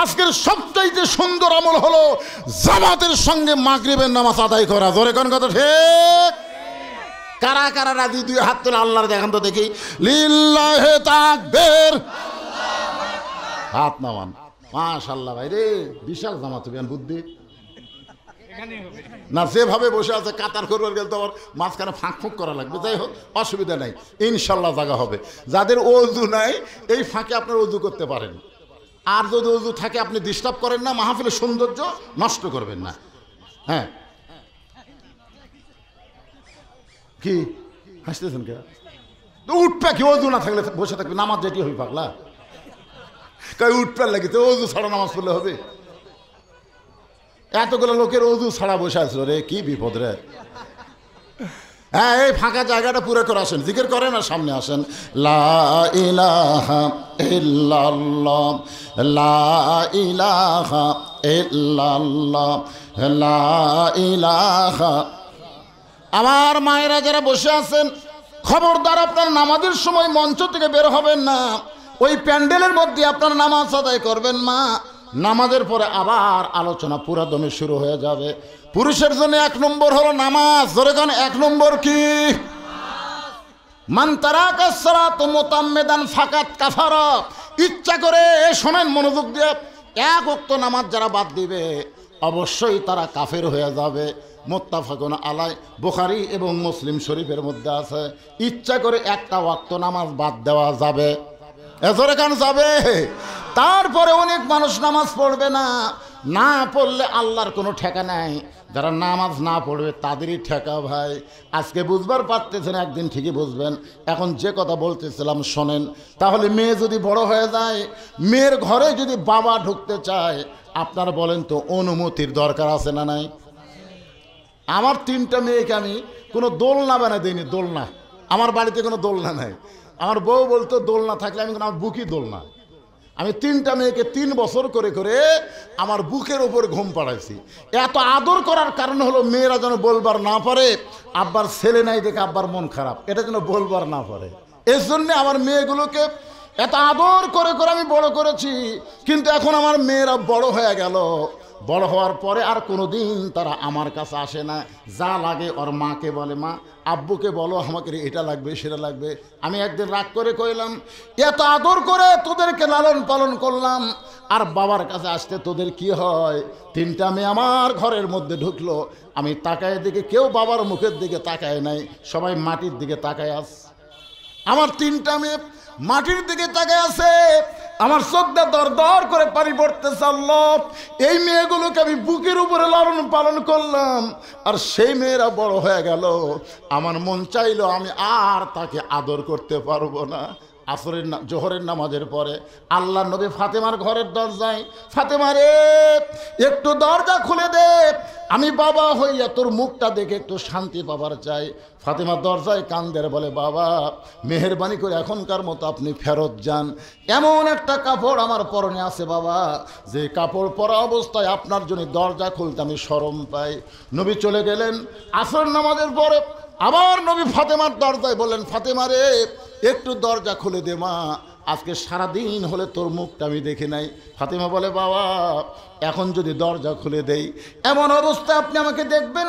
আজকের সবচাইতে সুন্দর আমল হলো জামাতের সঙ্গে মাগরিবের নামাজ আদায় করা। জোরে কোন কথা ঠিক? কারা কারা রাজি? 2 হাত তুলে আল্লাহর দেখান তো দেখি। লিল্লাহি তাকবীর। হাত নামান। মাশাআল্লাহ ভাই রে, বিশাল জামাত হবে। বুদ্ধি না, যেভাবে বসে আছে কাতার করবার গেলে তো আবার মাঝখানে ফাঁক ফুঁক করা লাগবে। যাই হোক, অসুবিধা নাই, ইনশাল্লাহ জায়গা হবে। যাদের ওযু নাই এই ফাঁকে আপনার ওযু করতে পারেন। আর যদি ওযু থাকে আপনি ডিস্টার্ব করেন না, মাহফিলের সৌন্দর্য নষ্ট করবেন না। হ্যাঁ, কি হাসতেছেন কে? উঠপা কি ওযু না থাকলে বসে থাকবে? নামাজ যেটি হই পাগলা, কই উঠপার লাগে তো ওযু ছাড়া নামাজ পড়লে হবে? এতগুলো লোকের ওযু ছাড়া বসে আসলো রে, কি বিপদ রে। হ্যাঁ, এই ফাঁকা জায়গাটা পুরো করে আসেন, জিকির করেন আর সামনে আসেন। লা ইলাহা ইল্লাল্লাহ, লা ইলাহা ইল্লাল্লাহ, লা ইলাহা। আমার মায়েরা যারা বসে আছেন, খবরদার আপনার নামাজের সময় মঞ্চ থেকে বের হবেন না, ওই প্যান্ডেলের মধ্যে আপনার নামাজ আদায় করবেন। মা নামাজের পরে আবার আলোচনা পুরা দমে শুরু হয়ে যাবে। পুরুষের জন্য 1 নম্বর হলো নামাজ। ধরে গান 1 নম্বর কি? মান তারাকা সালাত মুতাম্মিদান ফাকাত কাফারা। ইচ্ছা করে শোনেন মনোযোগ দিয়ে, 1 ওয়াক্ত নামাজ যারা বাদ দিবে অবশ্যই তারা কাফের হয়ে যাবে। মুত্তাফাকুন আলাই, বুখারী এবং মুসলিম শরীফের মধ্যে আছে। ইচ্ছা করে 1টা ওয়াক্ত নামাজ বাদ দেওয়া যাবে, এজরে কান যাবে। তারপরে অনেক মানুষ নামাজ পড়বে না, না পড়লে আল্লাহর কোনো ঠেকা নাই। যারা নামাজ না পড়বে তাদেরই ঠেকা ভাই। আজকে বুঝবার পারতেছেন, একদিন ঠিকই বুঝবেন। এখন যে কথা বলতেছিলাম শোনেন। তাহলে মেয়ে যদি বড় হয়ে যায়, মেয়ের ঘরে যদি বাবা ঢুকতে চায়, আপনারা বলেন তো অনুমতির দরকার আছে না নাই? আমার 3টা মেয়েকে আমি কোনো দোলনা বানাই দিইনি। দোলনা, আমার বাড়িতে কোনো দোলনা নাই। আমার বউ বলতো দোলনা থাকলে আমি আমার বুকই দোলনা। আমি 3টা মেয়েকে 3 বছর করে করে আমার বুকের ওপর ঘুম পাড়াইছি। এত আদর করার কারণ হলো মেয়েরা যেন বলবার না পারে আব্বার ছেলে নাই দেখে আব্বার মন খারাপ, এটা যেন বলবার না পারে। এর জন্য আমার মেয়েগুলোকে এত আদর করে করে আমি বড় করেছি, কিন্তু এখন আমার মেয়েরা বড় হয়ে গেল। বড় হওয়ার পরে আর কোনোদিন তারা আমার কাছে আসে না। যা লাগে ওর মাকে বলে, মা আব্বুকে বলো আমাকে এটা লাগবে সেটা লাগবে। আমি একদিন রাগ করে কইলাম, এত আদর করে তোদেরকে লালন পালন করলাম, আর বাবার কাছে আসতে তোদের কি হয়? 3টা মেয়ে আমার ঘরের মধ্যে ঢুকলো, আমি তাকায় দিকে কেউ বাবার মুখের দিকে তাকায় নাই, সবাই মাটির দিকে তাকায় আস। আমার 3টা মেয়ে মাটির দিকে তাকায় আছে। আমার চোখটা দর দর করে পানি পড়তেছে। আল্লাহ, এই মেয়েগুলোকে আমি বুকের উপরে লালন পালন করলাম, আর সেই মেয়েরা বড় হয়ে গেল। আমার মন চাইলো আমি আর তাকে আদর করতে পারবো না। আসরের জোহরের নামাজের পরে আল্লাহ নবী ফাতেমার ঘরের দরজায়, ফাতেমা রে একটু দরজা খুলে দে, আমি বাবা হইয়া তোর মুখটা দেখে একটু শান্তি পাবার চাই। ফাতেমা দরজায় কান্দের বলে, বাবা মেহেরবানি করে এখনকার মতো আপনি ফেরত যান। এমন একটা কাপড় আমার পরনে আছে বাবা, যে কাপড় পরা অবস্থায় আপনার জন্য দরজা খুলতে আমি শরম পাই। নবী চলে গেলেন। আসর নামাজের পরে আবার নবী ফাতেমার দরজায় বললেন, ফাতেমা রে একটু দরজা খুলে দে মা, আজকে সারাদিন হলে তোর মুখটা আমি দেখি নাই। ফাতেমা বলে, বাবা এখন যদি দরজা খুলে দেই, এমন অবস্থায় আপনি আমাকে দেখবেন,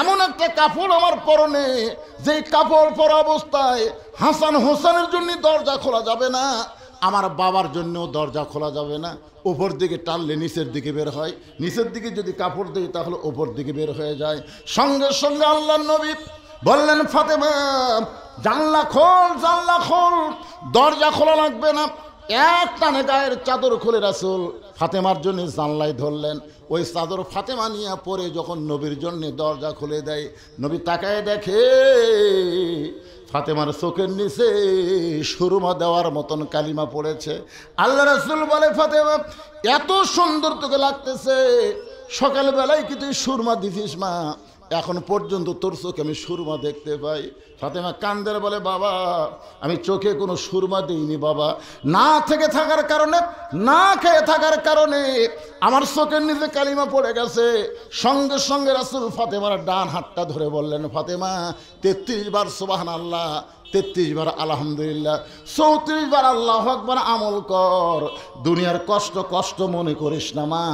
এমন একটা কাপড় আমার পরনে, যেই কাপড় পরা অবস্থায় হাসান হোসেনের জন্য দরজা খোলা যাবে না, আমার বাবার জন্যও দরজা খোলা যাবে না। উপর দিকে টানলে নিচের দিকে বের হয়, নিচের দিকে যদি কাপড় দিই তাহলে উপর দিকে বের হয়ে যায়। সঙ্গে সঙ্গে আল্লাহর নবী বললেন, ফাতেমা জানলা খোল, জানলা খোল। দরজা খোলা লাগবে না, এক টানে গায়ের চাদর খুলে রাসূল ফাতেমার জন্য জানলায় ধরলেন। ওই চাদর ফাতেমা নিয়ে পরে যখন নবীর জন্য দরজা খুলে দেয়, নবী তাকায় দেখে ফাতেমার চোখের নিচে সুরমা দেওয়ার মতন কালিমা পড়েছে। আল্লাহ রাসূল বলে, ফাতেমা এত সুন্দর তোকে লাগতেছে, সকালবেলায় কি তুই সুরমা দিছিস মা? এখন পর্যন্ত তোর চোখে আমি সুরমা দেখতে পাই। ফাতেমা কান্দের বলে, বাবা আমি চোখে কোনো সুরমা দিইনি বাবা, না থেকে থাকার কারণে, না খেয়ে থাকার কারণে আমার চোখের নিচে কালিমা পড়ে গেছে। সঙ্গে সঙ্গে রাসূল ফাতেমার ডান হাতটা ধরে বললেন, ফাতেমা 33 বার সুবহানাল্লাহ, 33 বার আলহামদুলিল্লাহ, 34 বার আল্লাহু আকবার আমল কর। দুনিয়ার কষ্ট কষ্ট মনে করিস না মা,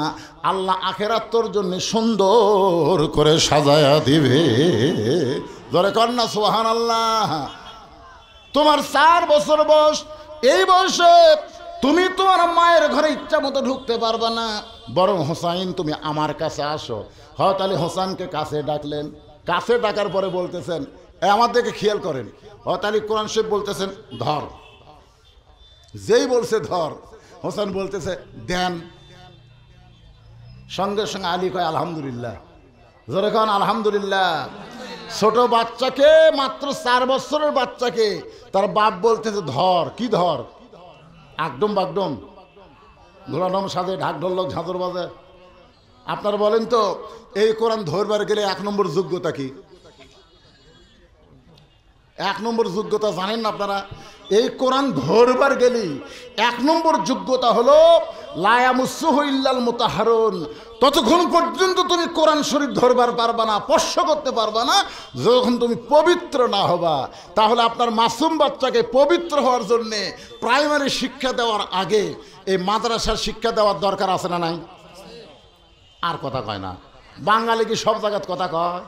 আল্লাহ আখেরাত তোর জন্য সুন্দর করে সাজায়া দিবে। ধরে কর না সুবহানাল্লাহ। তোমার 4 বছর বয়স, এই বয়সে তুমি তোমার মায়ের ঘরে ইচ্ছা মতো ঢুকতে পারবে না, বরং হোসাইন তুমি আমার কাছে আসো। হযরত আলী হোসেনকে কাছে ডাকলেন। কাছে ডাকার পরে বলতেছেন, আমার দিকে খেয়াল করেন, হযরত আলী কোরআন শরীফ বলতেছেন ধর। যেই বলছে ধর, হোসেন বলতেছে দেন। সঙ্গে সঙ্গে আলী কয় আলহামদুলিল্লাহ। জোরে কন আলহামদুলিল্লাহ। ছোট বাচ্চাকে, মাত্র 4 বছরের বাচ্চাকে তার বাপ বলতেছে ধর। কি ধর? আকডম বাগডম, ঘোড়াডম সাজে, ঢাক ঢোলক ঝাঁঝর বাজে। আপনারা বলেন তো, এই কোরআন ধরবার গেলে 1 নম্বর যোগ্যতা কি? 1 নম্বর যোগ্যতা জানেন না আপনারা? এই কোরআন ধরবার গেলে 1 নম্বর যোগ্যতা হলো লা ইয়ামুসসুহু ইল্লাল মুতাহহারুন। ততক্ষণ পর্যন্ত তুমি কোরআন শরীফ ধরবার পারবা না, স্পর্শ করতে পারবা না, যখন তুমি পবিত্র না হবা। তাহলে আপনার মাসুম বাচ্চাকে পবিত্র হওয়ার জন্যে প্রাইমারি শিক্ষা দেওয়ার আগে এই মাদ্রাসার শিক্ষা দেওয়ার দরকার আছে না নাই? আর কথা কয় না। বাঙালি কি সব জায়গায় কথা কয়?